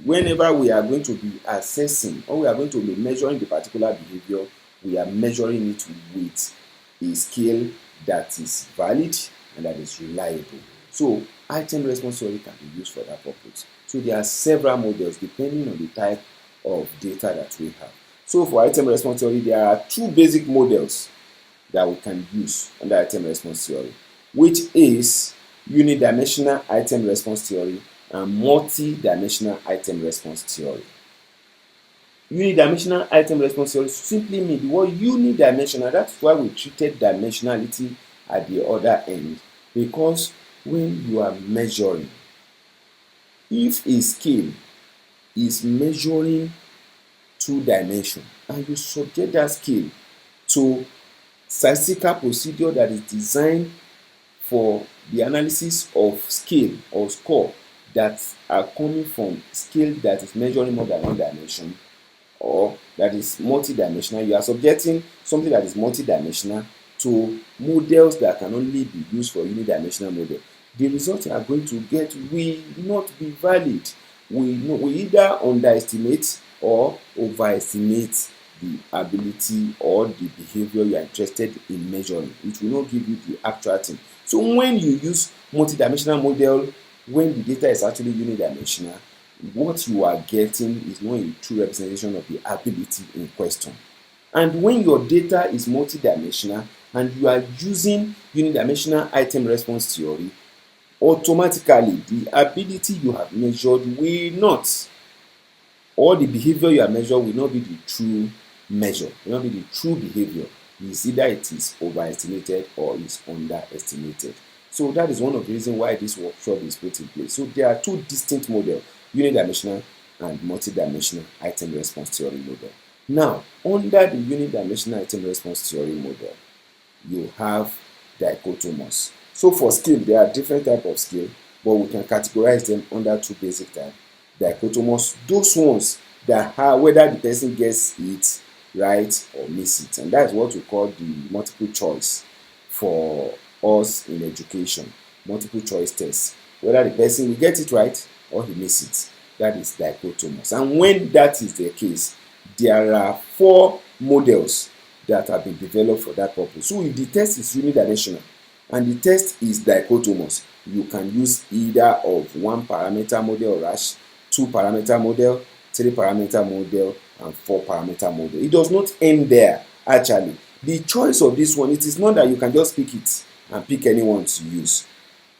whenever we are going to be assessing or we are going to be measuring the particular behavior, we are measuring it with a scale that is valid and that is reliable. So item response theory can be used for that purpose. So there are several models depending on the type of data that we have. So for item response theory, there are two basic models that we can use under item response theory, which is unidimensional item response theory and multi-dimensional item response theory. Unidimensional item response theory simply means the word unidimensional. That's why we treated dimensionality at the other end, because when you are measuring, if a scale is measuring 2 dimensions and you subject that scale to statistical procedure that is designed for the analysis of scale or score that are coming from scale that is measuring more than 1 dimension, or that is multi-dimensional, you are subjecting something that is multi-dimensional to models that can only be used for unidimensional model. The results you are going to get will not be valid. We either underestimate or overestimate the ability or the behavior you are interested in measuring. It will not give you the actual thing. So when you use multi-dimensional model, when the data is actually unidimensional, what you are getting is not a true representation of the ability in question. And when your data is multi-dimensional and you are using unidimensional item response theory, automatically the ability you have measured will not, or the behavior you have measured will not be the true measure, will not be the true behavior. It's either it is overestimated or is underestimated. So that is one of the reasons why this workshop is put in place. So there are 2 distinct models, unidimensional and multidimensional item response theory model. Now, under the unidimensional item response theory model, you have dichotomous. So for scale, there are different types of scale, but we can categorize them under 2 basic types. Dichotomous, those ones that are whether the person gets it right or miss it, and that's what we call the multiple choice for us in education. Multiple choice test, whether the person will get it right or he miss it, that is dichotomous. And when that is the case, there are 4 models that have been developed for that purpose. So if the test is unidimensional and the test is dichotomous, you can use either of 1 parameter model or 2 parameter model, 3 parameter model, and 4 parameter model. It does not end there. Actually, the choice of this one, it is not that you can just pick it and pick anyone to use.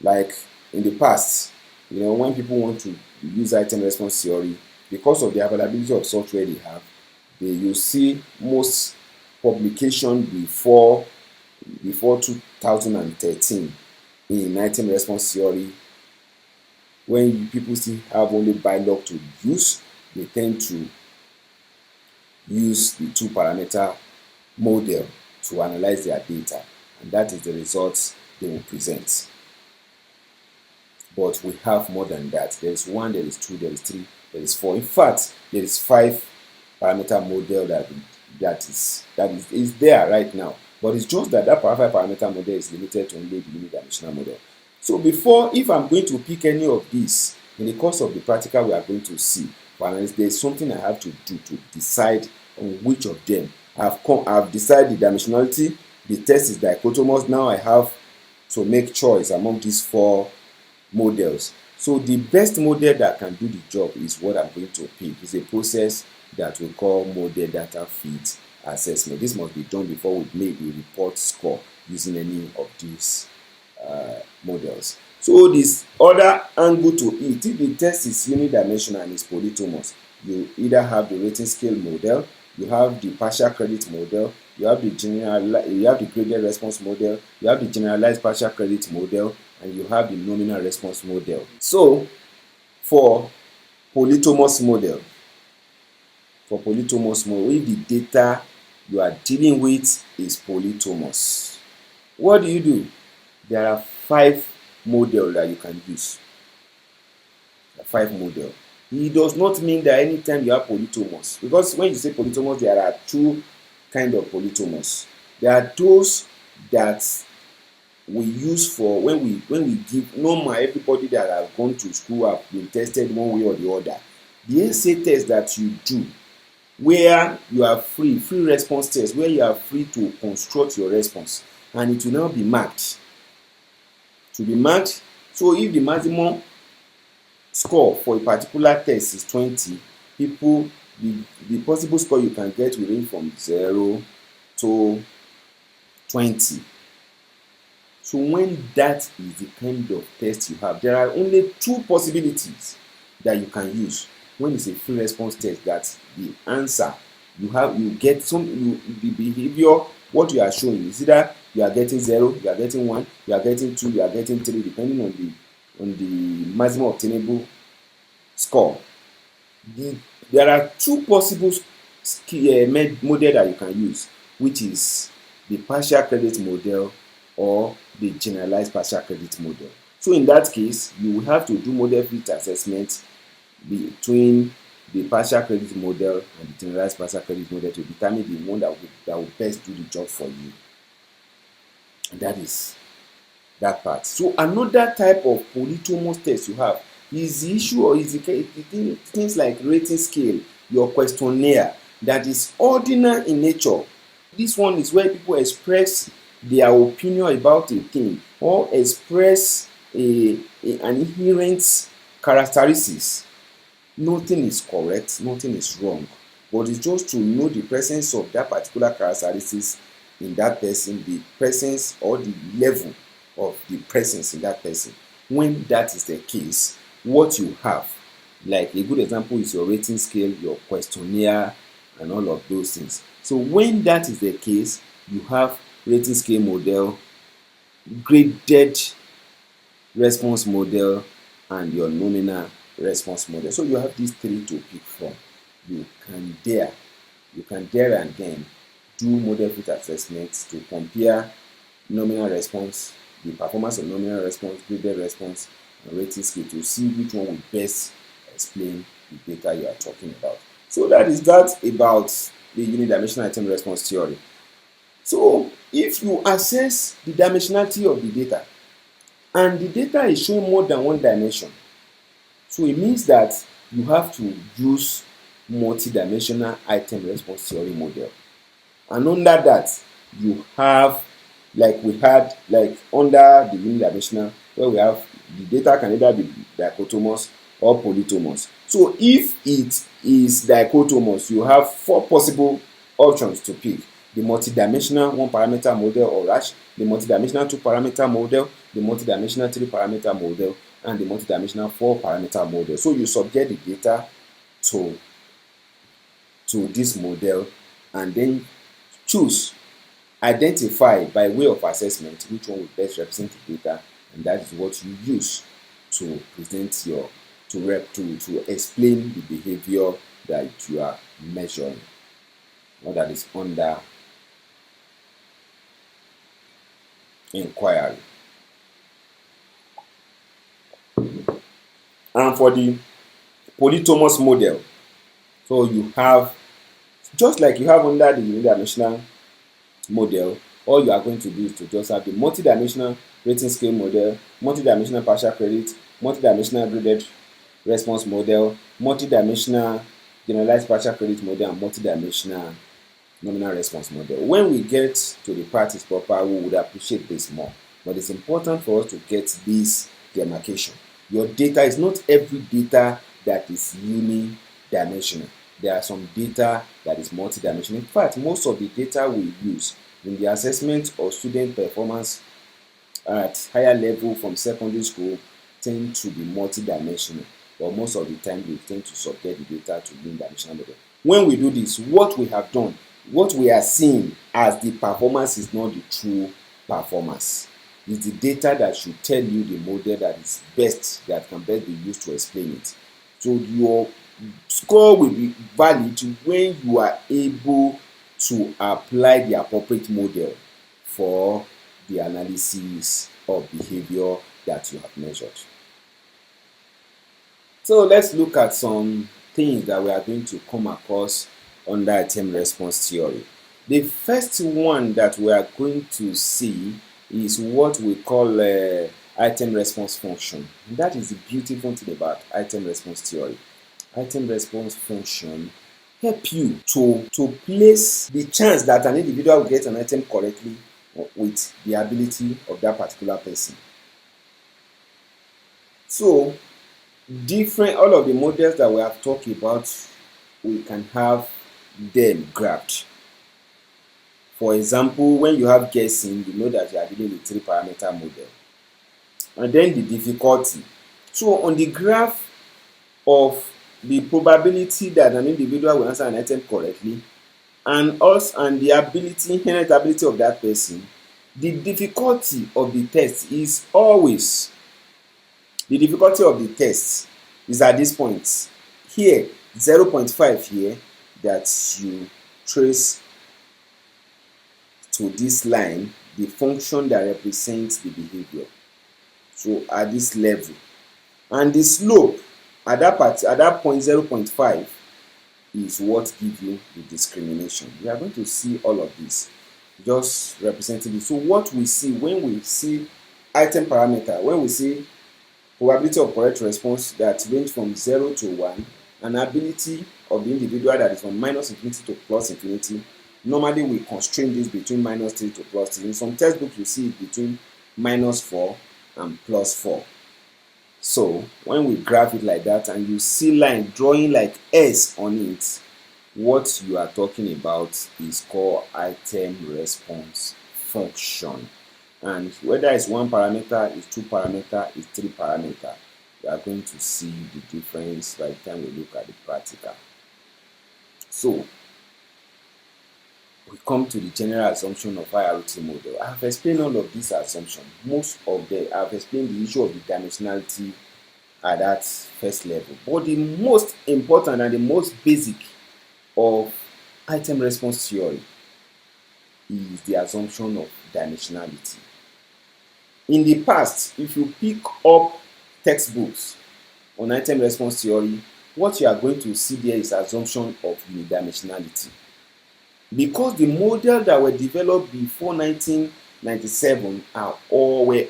Like in the past, when people want to use item response theory, because of the availability of software they have, you see most publication before 2013 in item response theory, when people still have only bylog to use, they tend to use the 2 parameter model to analyze their data, and that is the results they will present. But we have more than that. There is 1, there is 2, there is 3, there is 4. In fact, there is 5 parameter model that is there right now. But it's just that 5 parameter model is limited to only the unidimensional model. So if I'm going to pick any of these in the course of the practical we are going to see, there's something I have to do to decide on which of them. I've decided the dimensionality, the test is dichotomous. Now I have to make choice among these 4 models. So the best model that can do the job is what I'm going to pick. It's a process that we call model data fit assessment. This must be done before we make the report score using any of these models. So this other angle to it, if the test is unidimensional and is polytomous, you either have the rating scale model, you have the partial credit model, you have the graded response model, you have the generalized partial credit model, and you have the nominal response model. So for polytomous model, if the data you are dealing with is polytomous, what do? There are 5 models that you can use. 5 models. It does not mean that anytime you have polytomous, because when you say polytomous, there are 2 kinds of polytomous. There are those that we use for when we give normal, everybody that have gone to school have been tested one way or the other. The essay test that you do, where you are free response test, where you are free to construct your response, and it will now be marked. To be marked, so if the maximum score for a particular test is 20, the possible score you can get will range from 0 to 20. So when that is the kind of test you have, there are only two possibilities that you can use when it's a free response test. That the answer you get the behavior, what you are showing is either you are getting 0, you are getting 1, you are getting 2, you are getting 3, depending on the maximum obtainable score. There are two possible model that you can use, which is the partial credit model or the generalized partial credit model. So in that case, you will have to do model fit assessment between the partial credit model and the generalized partial credit model to determine the one that will best do the job for you. And that is that part. So another type of polytomous test you have is the issue, or is the things like rating scale, your questionnaire, that is ordinal in nature. This one is where people express their opinion about a thing or express an inherent characteristics. Nothing is correct, nothing is wrong, but it's just to know the presence of that particular characteristics in that person, the presence or the level of the presence in that person. When that is the case, what you have, like a good example is your rating scale, your questionnaire, and all of those things. So when that is the case, you have rating scale model, graded response model, and your nominal response model. So you have these three to pick from. You can dare and again do model fit assessments to compare nominal response, the performance of nominal response, graded response, and rating scale to see which one will best explain the data you are talking about. So that is that about the unidimensional item response theory. So if you assess the dimensionality of the data and the data is showing more than one dimension, so it means that you have to use multidimensional item response theory model. And under that, you have, like we had, like under the unidimensional, where we have the data can either be dichotomous or polytomous. So if it is dichotomous, you have 4 possible options to pick: the multidimensional 1-parameter model or RASH, the multidimensional 2-parameter model, the multidimensional 3-parameter model, and the multidimensional 4-parameter model. So you subject the data to this model and then identify by way of assessment which one will best represent the data, and that is what you use to present your to explain the behavior that you are measuring, or that is under inquiry. And for the polytomous model, so you have, just like you have under the unidimensional model, all you are going to do is to just have the multidimensional rating scale model, multidimensional partial credit, multidimensional graded response model, multidimensional generalized partial credit model, and multidimensional nominal response model. When we get to the practice proper, we would appreciate this more, but it's important for us to get this demarcation. Your data is not every data that is unidimensional. There are some data that is multidimensional. In fact, most of the data we use in the assessment of student performance at higher level from secondary school tend to be multidimensional, but most of the time we tend to subject the data to unidimensional model. When we do this, what we have done, what we are seeing as the performance is not the true performance. It's the data that should tell you the model that is best, that can best be used to explain it. So your score will be valid when you are able to apply the appropriate model for the analysis of behavior that you have measured. So let's look at some things that we are going to come across under item response theory. The first one that we are going to see is what we call item response function. And that is the beautiful thing about item response theory. Item response function help you to place the chance that an individual will get an item correctly with the ability of that particular person. So all of the models that we have talked about, we can have them grabbed For example, when you have guessing, you know that you are dealing with 3-parameter model. And then the difficulty. So on the graph of the probability that an individual will answer an item correctly, and the ability, inherent ability of that person, the difficulty of the test is always, the difficulty of the test is at this point here, 0.5 here, that you trace to this line the function that represents the behavior. So at this level, and the slope at that point 0.5 is what gives you the discrimination. We are going to see all of this just representing it. So what we see when we see item parameter, when we see probability of correct response that range from 0 to 1, and ability of the individual that is from -infinity to +infinity, normally we constrain this between -3 to +3. In some textbooks you see it between -4 and +4. So when we graph it like that and you see line drawing like S on it, what you are talking about is called item response function. And whether it's 1 parameter, it's 2 parameter, it's 3 parameter, we are going to see the difference by the time we look at the practical. So we come to the general assumption of IRT model. I have explained all of these assumptions. Most of them, I have explained the issue of the dimensionality at that first level. But the most important and the most basic of item response theory is the assumption of dimensionality. In the past, if you pick up textbooks on item response theory, what you are going to see there is assumption of unidimensionality. Because the model that were developed before 1997 were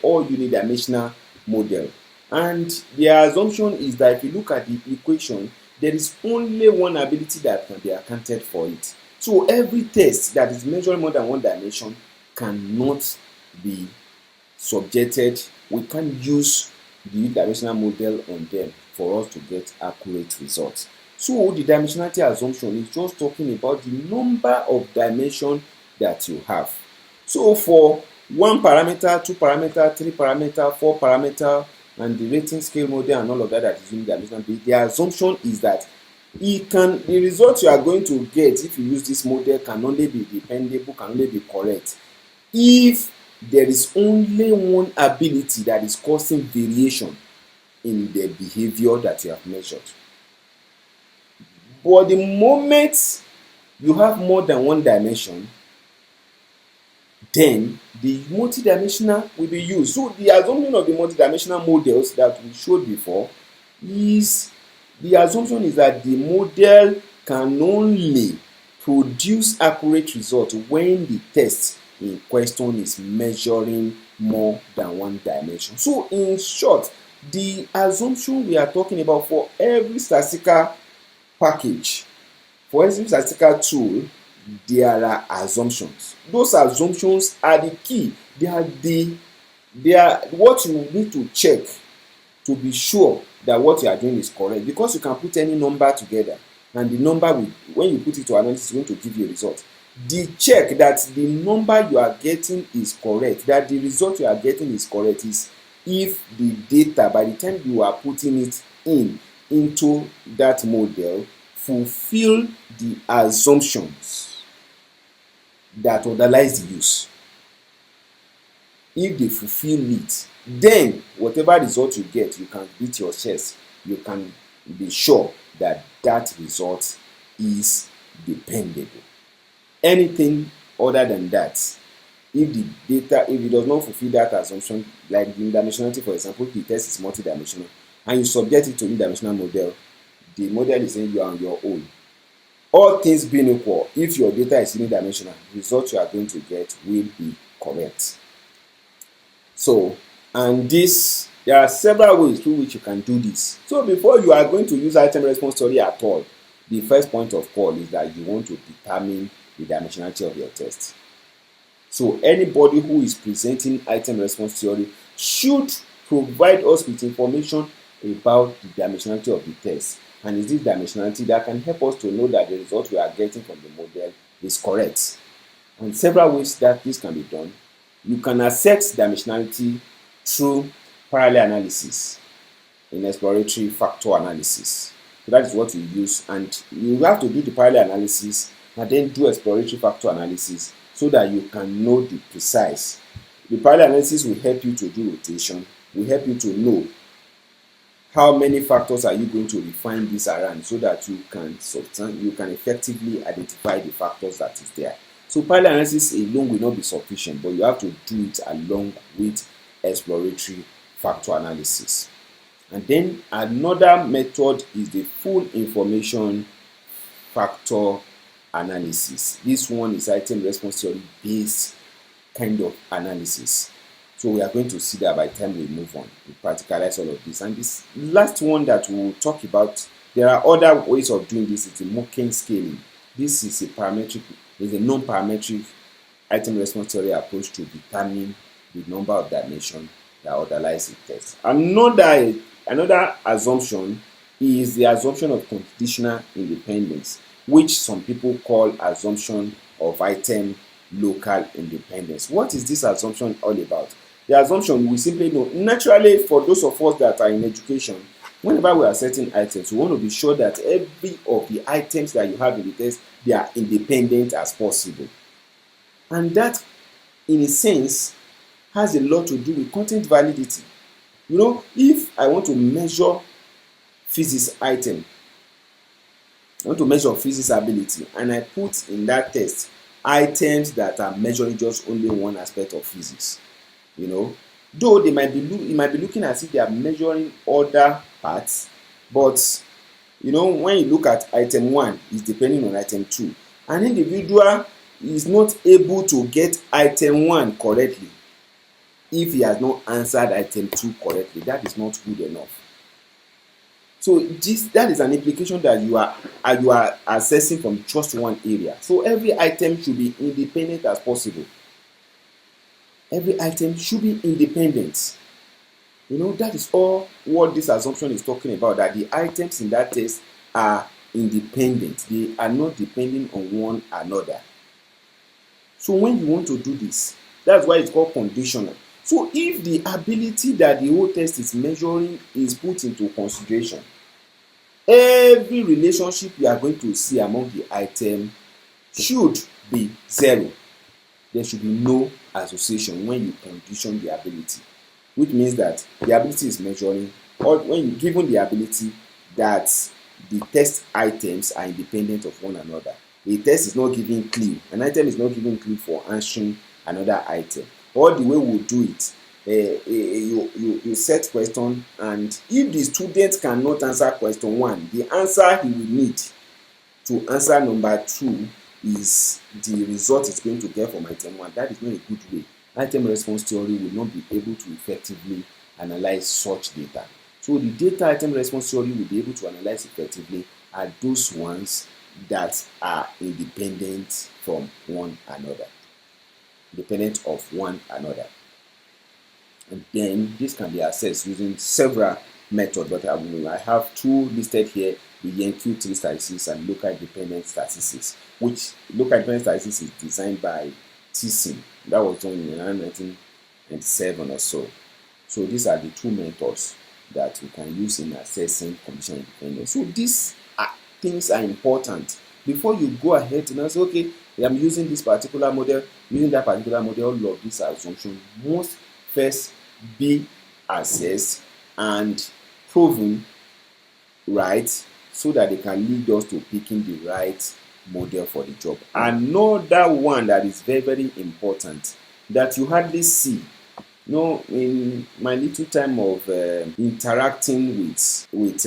all unidimensional model. And the assumption is that if you look at the equation, there is only one ability that can be accounted for it. So every test that is measuring more than one dimension cannot be subjected. We can't use the dimensional model on them for us to get accurate results. So the dimensionality assumption is just talking about the number of dimensions that you have. So for 1 parameter, 2 parameter, 3 parameter, 4 parameter, and the rating scale model and all of that is unidimensional, the assumption is that the result you are going to get if you use this model can only be dependable, can only be correct if there is only one ability that is causing variation in the behavior that you have measured. But the moment you have more than one dimension, then the multidimensional will be used. So the assumption of the multidimensional models that we showed before is, the assumption is that the model can only produce accurate results when the test in question is measuring more than one dimension. So in short, the assumption we are talking about for every statistical package, for every statistical tool, there are assumptions. Those assumptions are the key. They are what you need to check to be sure that what you are doing is correct, because you can put any number together and the number will, when you put it to analysis, is going to give you a result. The check that the number you are getting is correct, that the result you are getting is correct, is if the data, by the time you are putting it into that model, fulfill the assumptions that underlies the use. If they fulfill it, then whatever result you get, you can beat your chest. You can be sure that that result is dependable. Anything other than that, if the data, if it does not fulfill that assumption, like the dimensionality, for example, if the test is multidimensional and you subject it to unidimensional model, the model is saying you are on your own. All things being equal, if your data is unidimensional, the result you are going to get will be correct. So, and this, there are several ways through which you can do this. So before you are going to use item response theory at all, the first point of call is that you want to determine the dimensionality of your test. So anybody who is presenting item response theory should provide us with information about the dimensionality of the test. And is this dimensionality that can help us to know that the result we are getting from the model is correct. And several ways that this can be done. You can assess dimensionality through parallel analysis in exploratory factor analysis. So that is what we use, and you have to do the parallel analysis and then do exploratory factor analysis so that you can know the precise. The parallel analysis will help you to do rotation, will help you to know how many factors are you going to refine this around so that you can effectively identify the factors that is there. So parallel analysis alone will not be sufficient, but you have to do it along with exploratory factor analysis. And then another method is the full information factor analysis. This one is item response theory based kind of analysis. So we are going to see that by the time we move on, we practicalize all of this. And this last one that we will talk about, there are other ways of doing this. It's a Moken scaling. This is a non-parametric item response theory approach to determine the number of dimensions that underlies the test. Another assumption is the assumption of conditional independence, which some people call assumption of item local independence. What is this assumption all about? The assumption, we simply know, naturally for those of us that are in education, whenever we are setting items, we want to be sure that every of the items that you have in the test, they are independent as possible. And that, in a sense, has a lot to do with content validity. You know, if I want to measure physics item, I want to measure physics ability, and I put in that test items that are measuring just only one aspect of physics, you know, though it might be looking as if they are measuring other parts, but you know, when you look at item 1, it's depending on item 2. An individual is not able to get item 1 correctly if he has not answered item 2 correctly. That is not good enough. So that is an implication that you are assessing from just one area. So every item should be independent as possible. Every item should be independent. You know, that is all what this assumption is talking about, that the items in that test are independent. They are not depending on one another. So when you want to do this, that's why it's called conditional. So if the ability that the whole test is measuring is put into consideration, every relationship you are going to see among the items should be 0. There should be no association when you condition the ability, which means that the ability is measuring, or when you given the ability that the test items are independent of one another. The test is not giving clue. An item is not giving clue for answering another item. Or the way we do it, you set question, and if the student cannot answer question 1, the answer he will need to answer number 2 is the result is going to get from item 1. That is not a good way. Item response theory will not be able to effectively analyze such data. So the data item response theory will be able to analyze effectively are those ones that are independent from one another. Dependent of one another. And then this can be assessed using several methods, but I have 2 listed here: the NQ3 statistics and local dependent statistics, which local dependent statistics is designed by Thiessen. That was done in 1997 or so. So these are the 2 methods that we can use in assessing conditional independence. So these things are important before you go ahead and say, okay, I'm using this particular model, using that particular model. All of these assumptions must first be assessed and proven right, so that they can lead us to picking the right model for the job. Another one that is very, very important that you hardly see, you know, in my little time of interacting with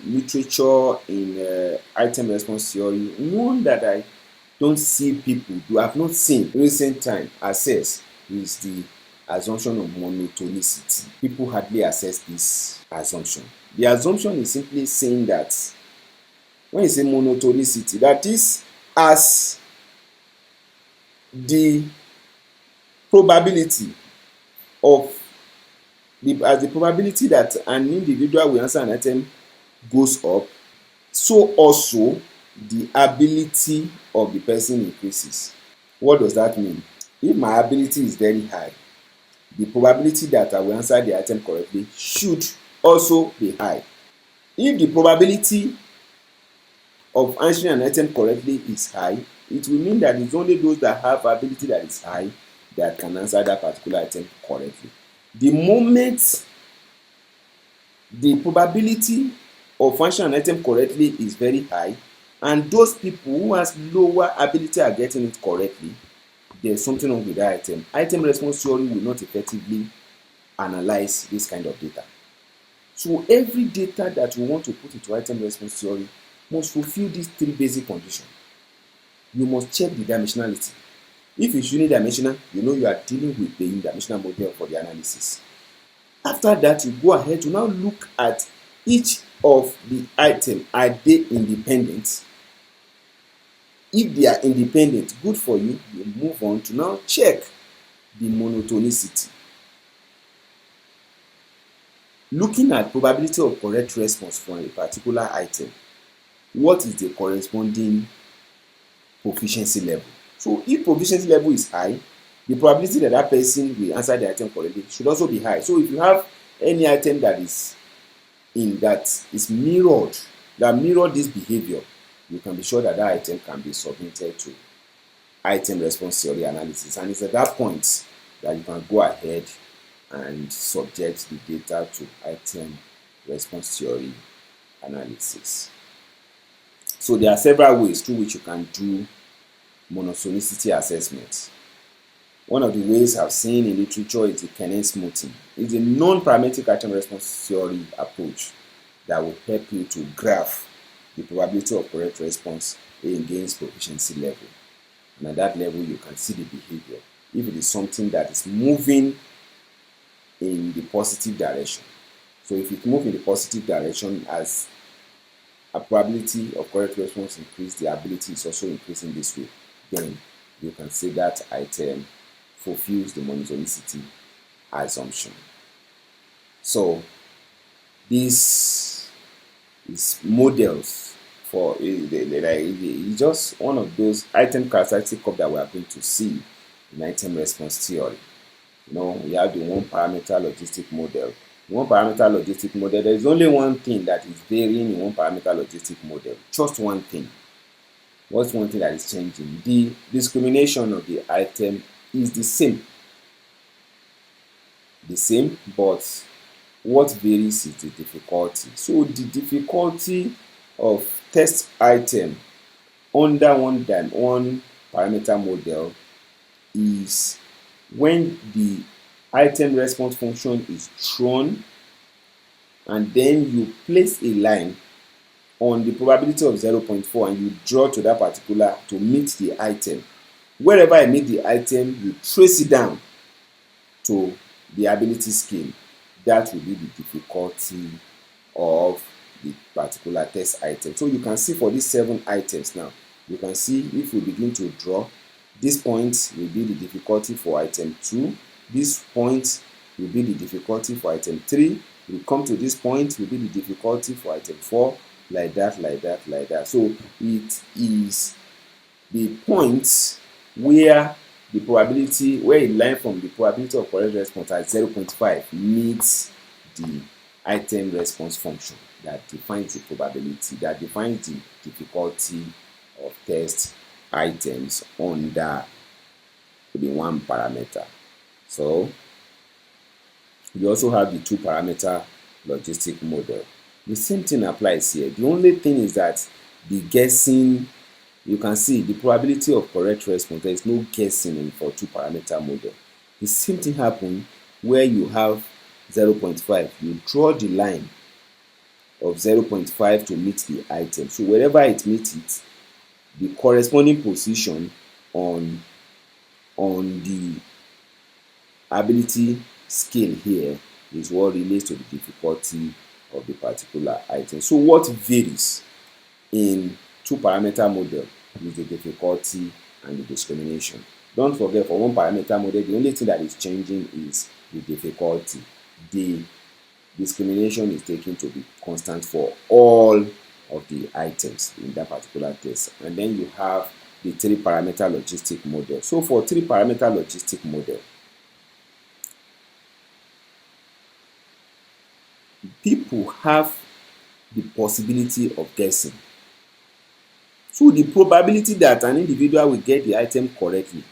literature in item response theory, one that I don't see people do, I've not seen recent time assess, is the assumption of monotonicity. People hardly assess this assumption. The assumption is simply saying that when you say monotonicity, that is as the probability that an individual will answer an item goes up, so also the ability of the person increases. What does that mean? If my ability is very high, the probability that I will answer the item correctly should also be high. If the probability of answering an item correctly is high, it will mean that it's only those that have ability that is high that can answer that particular item correctly. The moment the probability of answering an item correctly is very high, and those people who has lower ability are getting it correctly, there's something wrong with that item. Item response theory will not effectively analyze this kind of data. So every data that we want to put into item response theory must fulfill these three basic conditions. You must check the dimensionality. If it's unidimensional, you know you are dealing with the unidimensional model for the analysis. After that, you go ahead to now look at each of the item. Are they independent? If they are independent, good for you. You move on to now check the monotonicity. Looking at probability of correct response for a particular item, what is the corresponding proficiency level? So if proficiency level is high, the probability that that person will answer the item correctly should also be high. So if you have any item that is mirrored, that mirror this behavior, you can be sure that that item can be submitted to item response theory analysis. And it's at that point that you can go ahead and subject the data to item response theory analysis. So there are several ways through which you can do monotonicity assessment. One of the ways I've seen in literature is the Kenneth smoothing. It's a non-parametric item response theory approach that will help you to graph the probability of correct response against proficiency level. And at that level, you can see the behavior. If it is something that is moving in the positive direction. So if it moves in the positive direction, as a probability of correct response increase, the ability is also increasing this way. Then you can say that item fulfills the monotonicity assumption. So this is models for it's just one of those item characteristic curve that we are going to see in item response theory. You know, we have the one parameter logistic model. One parameter logistic model, there is only one thing that is varying in one parameter logistic model. Just one thing. What's one thing that is changing? The discrimination of the item is the same. But what varies is the difficulty. So the difficulty of test item under one parameter model is when the item response function is thrown and then you place a line on the probability of 0.4 and you draw to that particular to meet the item. Wherever I meet the item, you trace it down to the ability scale. That will be the difficulty of the particular test item. So you can see for these 7 items now, you can see if we begin to draw, this point will be the difficulty for item 2. This point will be the difficulty for item 3. We come to this point will be the difficulty for item 4, like that. So it is the points where the probability, where a line from the probability of correct response at 0.5 meets the item response function that defines the probability, that defines the difficulty of test items under the one parameter. So you also have the 2 parameter logistic model. The same thing applies here. The only thing is that the guessing, you can see the probability of correct response, there is no guessing for 2 parameter model. The same thing happens where you have 0.5. You draw the line of 0.5 to meet the item. So wherever it meets it, the corresponding position on the ability scale here is what relates to the difficulty of the particular item. So what varies in 2 parameter model is the difficulty and the discrimination. Don't forget, for 1 parameter model, the only thing that is changing is the difficulty. The discrimination is taken to be constant for all of the items in that particular test. And then you have the three-parameter logistic model. So for three-parameter logistic model, people have the possibility of guessing. So the probability that an individual will get the item correctly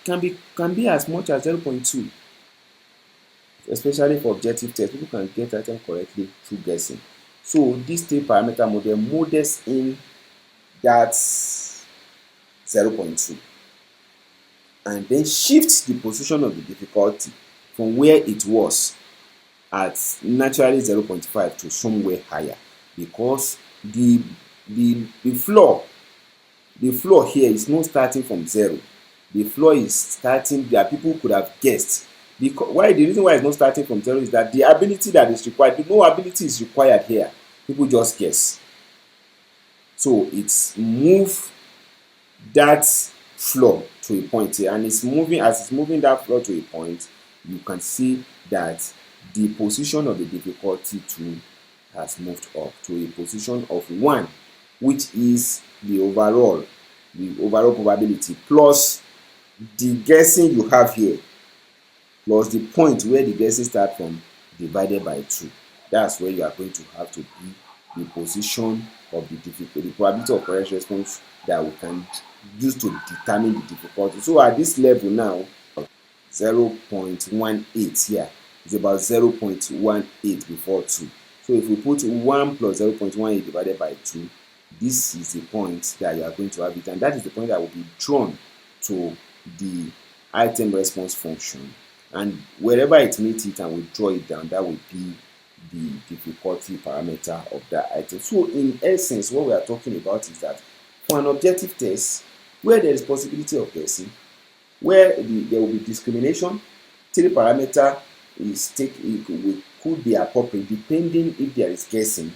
can be as much as 0.2, especially for objective test. People can get item correctly through guessing. So this three-parameter model models in that 0.2 and then shifts the position of the difficulty from where it was at naturally 0.5 to somewhere higher, because the floor here is not starting from 0. The floor is starting that people could have guessed. The reason why it's not starting from 0 is that the ability that is required, no ability is required here. People just guess. So it's move that floor to a point here, and it's moving that floor to a point. You can see that the position of the difficulty 2 has moved up to a position of 1, which is the overall probability plus the guessing you have here plus the point where the guessing start from divided by 2. That's where you are going to have to be the position of the difficulty, the probability of correct response that we can use to determine the difficulty. So at this level now, 0.18 here is about 0.18 before 2. So if we put 1 plus 0.18 divided by 2, this is the point that you are going to have it, and that is the point that will be drawn to the item response function, and wherever it meets it and we draw it down, that will be the difficulty parameter of that item. So in essence, what we are talking about is that for an objective test where there is possibility of guessing, where there will be discrimination, three parameter could be appropriate depending if there is guessing.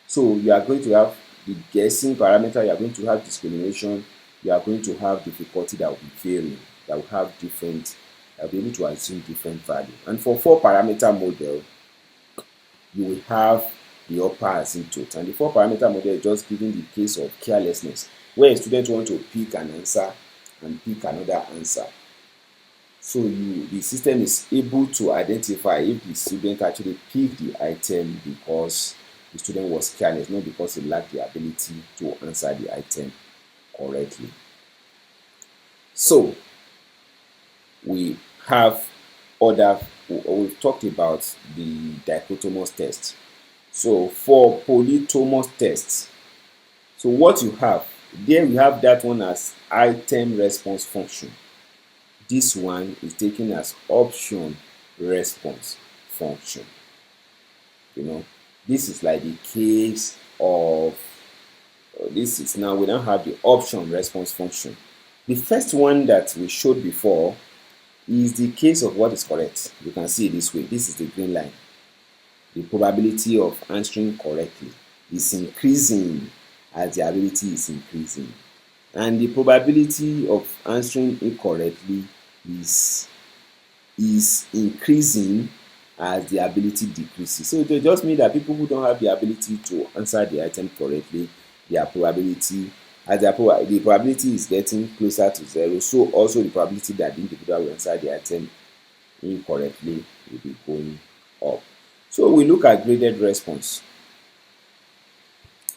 So you are going to have the guessing parameter, you are going to have discrimination, you are going to have difficulty that will be varying, that will have different, that will be able to assume different value. And for 4-parameter model, you will have the upper asymptote. And the 4-parameter model is just giving the case of carelessness, where a student wants to pick an answer and pick another answer. So the system is able to identify if the student actually picked the item because the student was careless, not because he lacked the ability to answer the item correctly. So we have we've talked about the dichotomous test. So for polytomous tests, so what you have there, we have that one as item response function. This one is taken as option response function. This is like the case of this is now we don't have the option response function. The first one that we showed before is the case of what is correct. You can see it this way. This is the green line. The probability of answering correctly is increasing as the ability is increasing, and the probability of answering incorrectly is increasing as the ability decreases. So it just means that people who don't have the ability to answer the item correctly, their probability the probability is getting closer to 0, so also the probability that the individual will answer the item incorrectly will be going up. So we look at graded response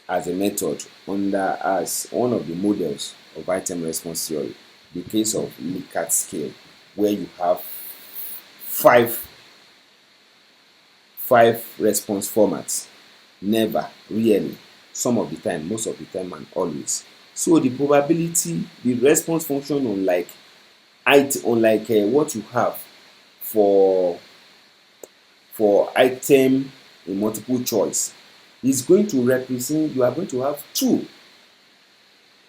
as a method as one of the models of item response theory. The case of Likert scale, where you have five response formats: never, rarely, some of the time, most of the time, and always. So the probability, the response function, unlike what you have for item in multiple choice, is going to represent, you are going to have 2.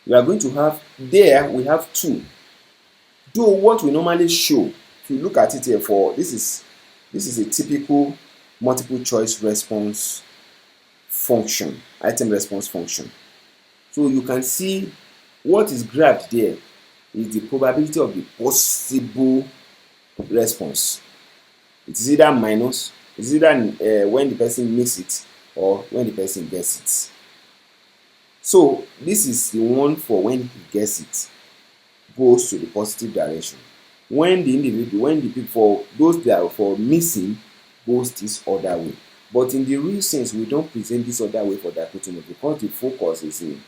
You are going to have, there we have 2. Though what we normally show, if you look at it here, this is a typical multiple choice response function, item response function. So you can see what is grabbed there is the probability of the possible response. It is either minus, it's either when the person makes it or when the person gets it. So this is the one for when he gets it, goes to the positive direction. When the individual, when the people, for those that are for missing, goes this other way. But in the real sense, we don't present this other way for dichotomy because the focus is in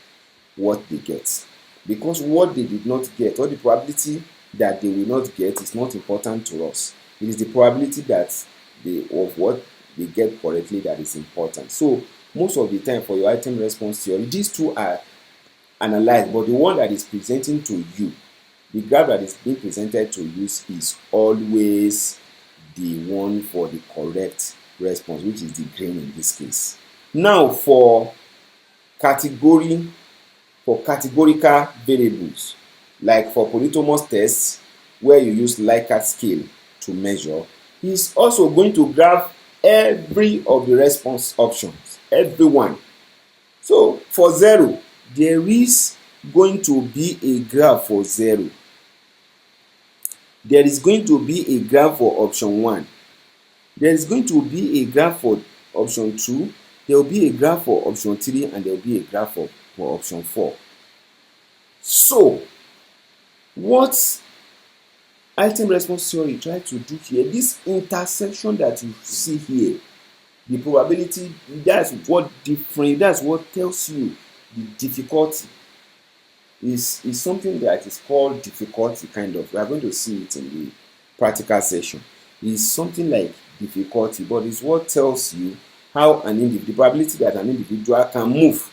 what they get. Because what they did not get, or the probability that they will not get, is not important to us. It is the probability that they of what they get correctly that is important. So most of the time for your item response theory, these two are analyzed, but the one that is presenting to you, the graph that is being presented to you, is always the one for the correct response, which is the green in this case. Now for categorical variables, like for polytomous tests where you use Likert scale to measure, is also going to graph every of the response options, every one. So for 0, there is going to be a graph for 0. There is going to be a graph for option 1. There is going to be a graph for option 2. There will be a graph for option 3, and there will be a graph for option 4. So what item response theory try to do here, this intersection that you see here, the probability, that's what tells you the difficulty is something that is called difficulty, kind of. We are going to see it in the practical session. It's something like difficulty, but it's what tells you how the probability that an individual can move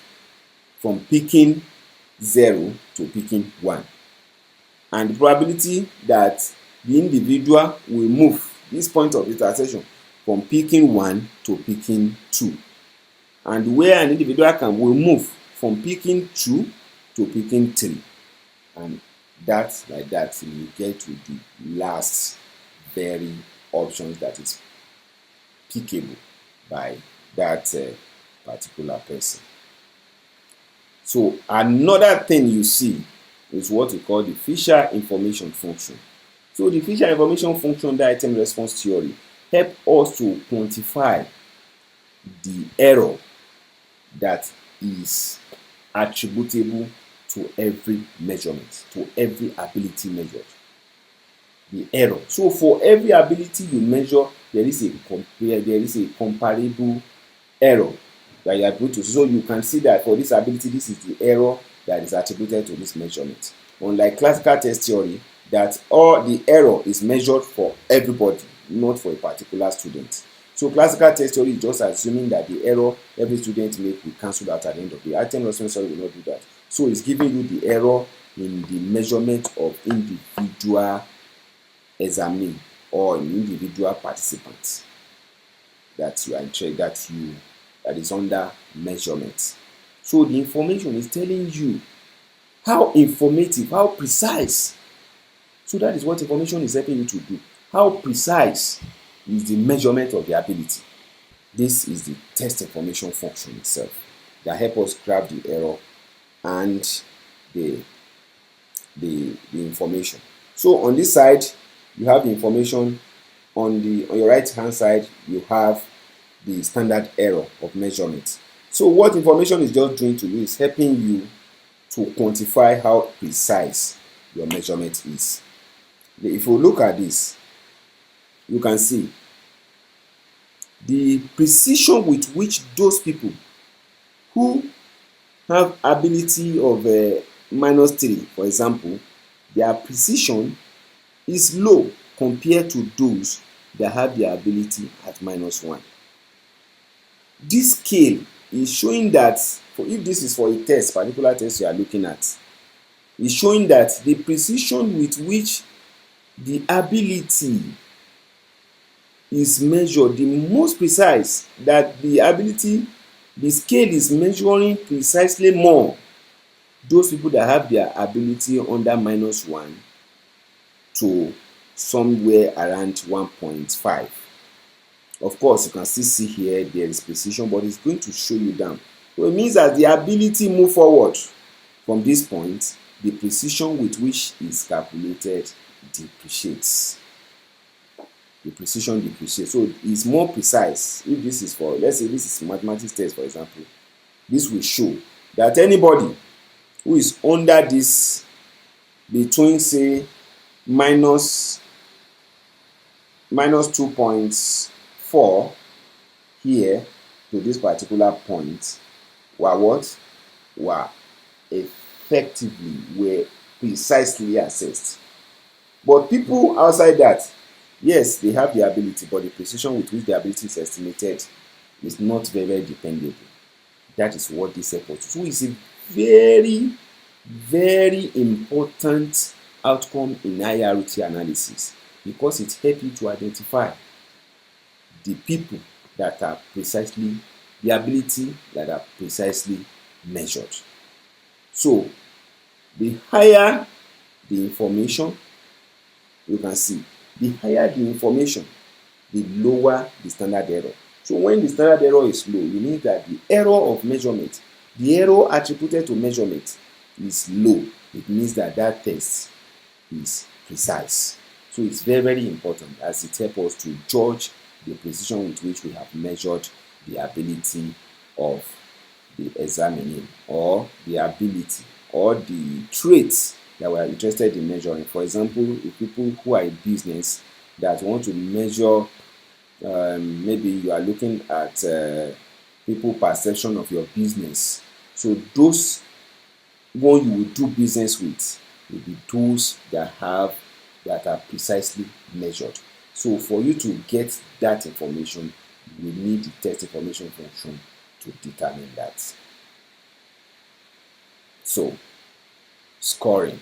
from picking 0 to picking 1, and the probability that the individual will move this point of intersection from picking 1 to picking 2, and where an individual will move from picking 2 to picking 3, and that's like that till you get to the last very options that is pickable by that particular person. So another thing you see is what we call the Fisher information function. So the Fisher information function, the item response theory, help us to quantify the error that is attributable to every measurement, to every ability measured. The error. So for every ability you measure, there is a comparable error that you are able to. So you can see that for this ability, this is the error that is attributed to this measurement. Unlike classical test theory, that all the error is measured for everybody, not for a particular student. So classical test theory is just assuming that the error every student make will cancel out at the end of the day. Item response theory will not do that. So it's giving you the error in the measurement of individual examine or individual participants that you are interested, that is under measurement. So the information is telling you how informative, how precise. So that is what information is helping you to do. How precise is the measurement of the ability. This is the test information function itself that help us grab the error and the information. So on this side, you have the information. On your right hand side, you have the standard error of measurement. So what information is just doing to you is helping you to quantify how precise your measurement is. If you look at this, you can see the precision with which those people who have ability of -3, for example, their precision is low compared to those that have the ability at -1. This scale is showing that if this is for a test, particular test you are looking at, is showing that the precision with which the ability is measured, the most precise, that the scale is measuring precisely more those people that have their ability under -1 to somewhere around 1.5. Of course, you can still see here there is precision, but it's going to show you down. So it means that the ability move forward from this point, the precision with which is calculated depreciates. The precision depreciates. So it's more precise. If this is for, let's say this is mathematics test, for example, this will show that anybody who is under this, between say minus 2.4 here to this particular point were what? Were effectively, were precisely assessed. But people outside that, yes, they have the ability, but the precision with which the ability is estimated is not very, very dependable. That is what this effort. So it's a very, very important outcome in IRT analysis, because it helps you to identify the people that are precisely, the ability that are precisely measured. So the higher the information, you can see, the higher the information, the lower the standard error. So when the standard error is low, it means that the error of measurement, the error attributed to measurement is low. It means that that test is precise. So it's very, very important, as it helps us to judge the precision with which we have measured the ability of the examinee, or the ability or the traits that we are interested in measuring. For example, if people who are in business that want to measure, maybe you are looking at people perception of your business. So those one you will do business with will be those that are precisely measured. So for you to get that information, you will need the test information function to determine that. So scoring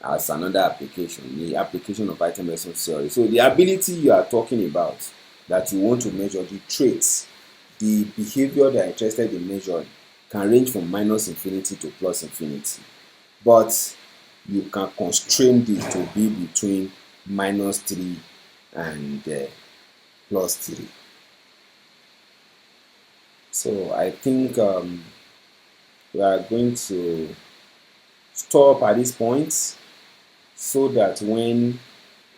as another application, the application of item response theory. So the ability you are talking about that you want to measure, the traits, the behavior that you're interested in measuring, can range from minus infinity to plus infinity, but you can constrain this to be between minus 3 and plus 3. So I think we are going to stop at this point, so that when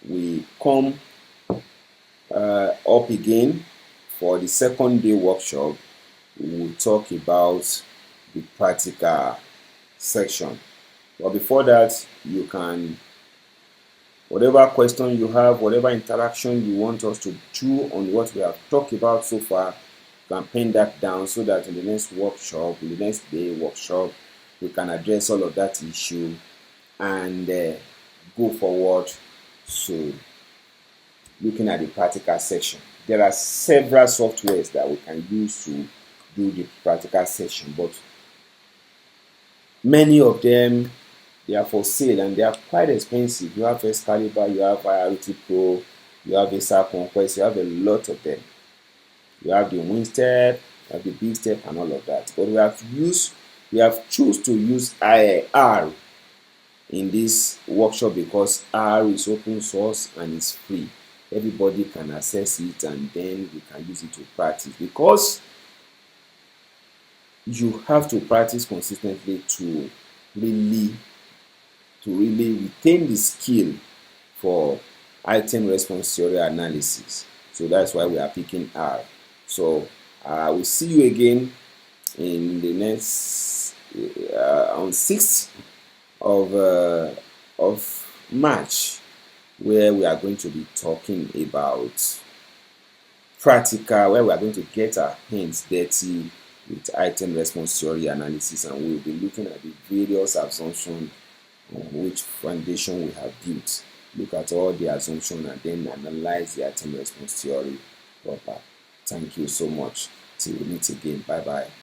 we come up again for the second day workshop, we will talk about the practical section. But before that, you can, whatever question you have, whatever interaction you want us to do on what we have talked about so far, you can pen that down, so that in the next workshop, in the next day workshop, we can address all of that issue and go forward to looking at the practical section. There are several softwares that we can use to do the practical section, but many of them, they are for sale and they are quite expensive. You have Excalibur, you have IRT Pro, you have Visa Conquest, you have a lot of them. You have the WinStep, you have the Big Step, and all of that. But we have choose to use R in this workshop because R is open source and it's free. Everybody can access it, and then we can use it to practice, because you have to practice consistently to really retain the skill for item response theory analysis. So that's why we are picking R. So I will see you again in the next on 6th of March, where we are going to be talking about practical, where we are going to get our hands dirty with item response theory analysis, and we will be looking at the various assumptions on which foundation we have built. Look at all the assumptions and then analyze the item response theory proper. Thank you so much. Till we meet again. Bye bye.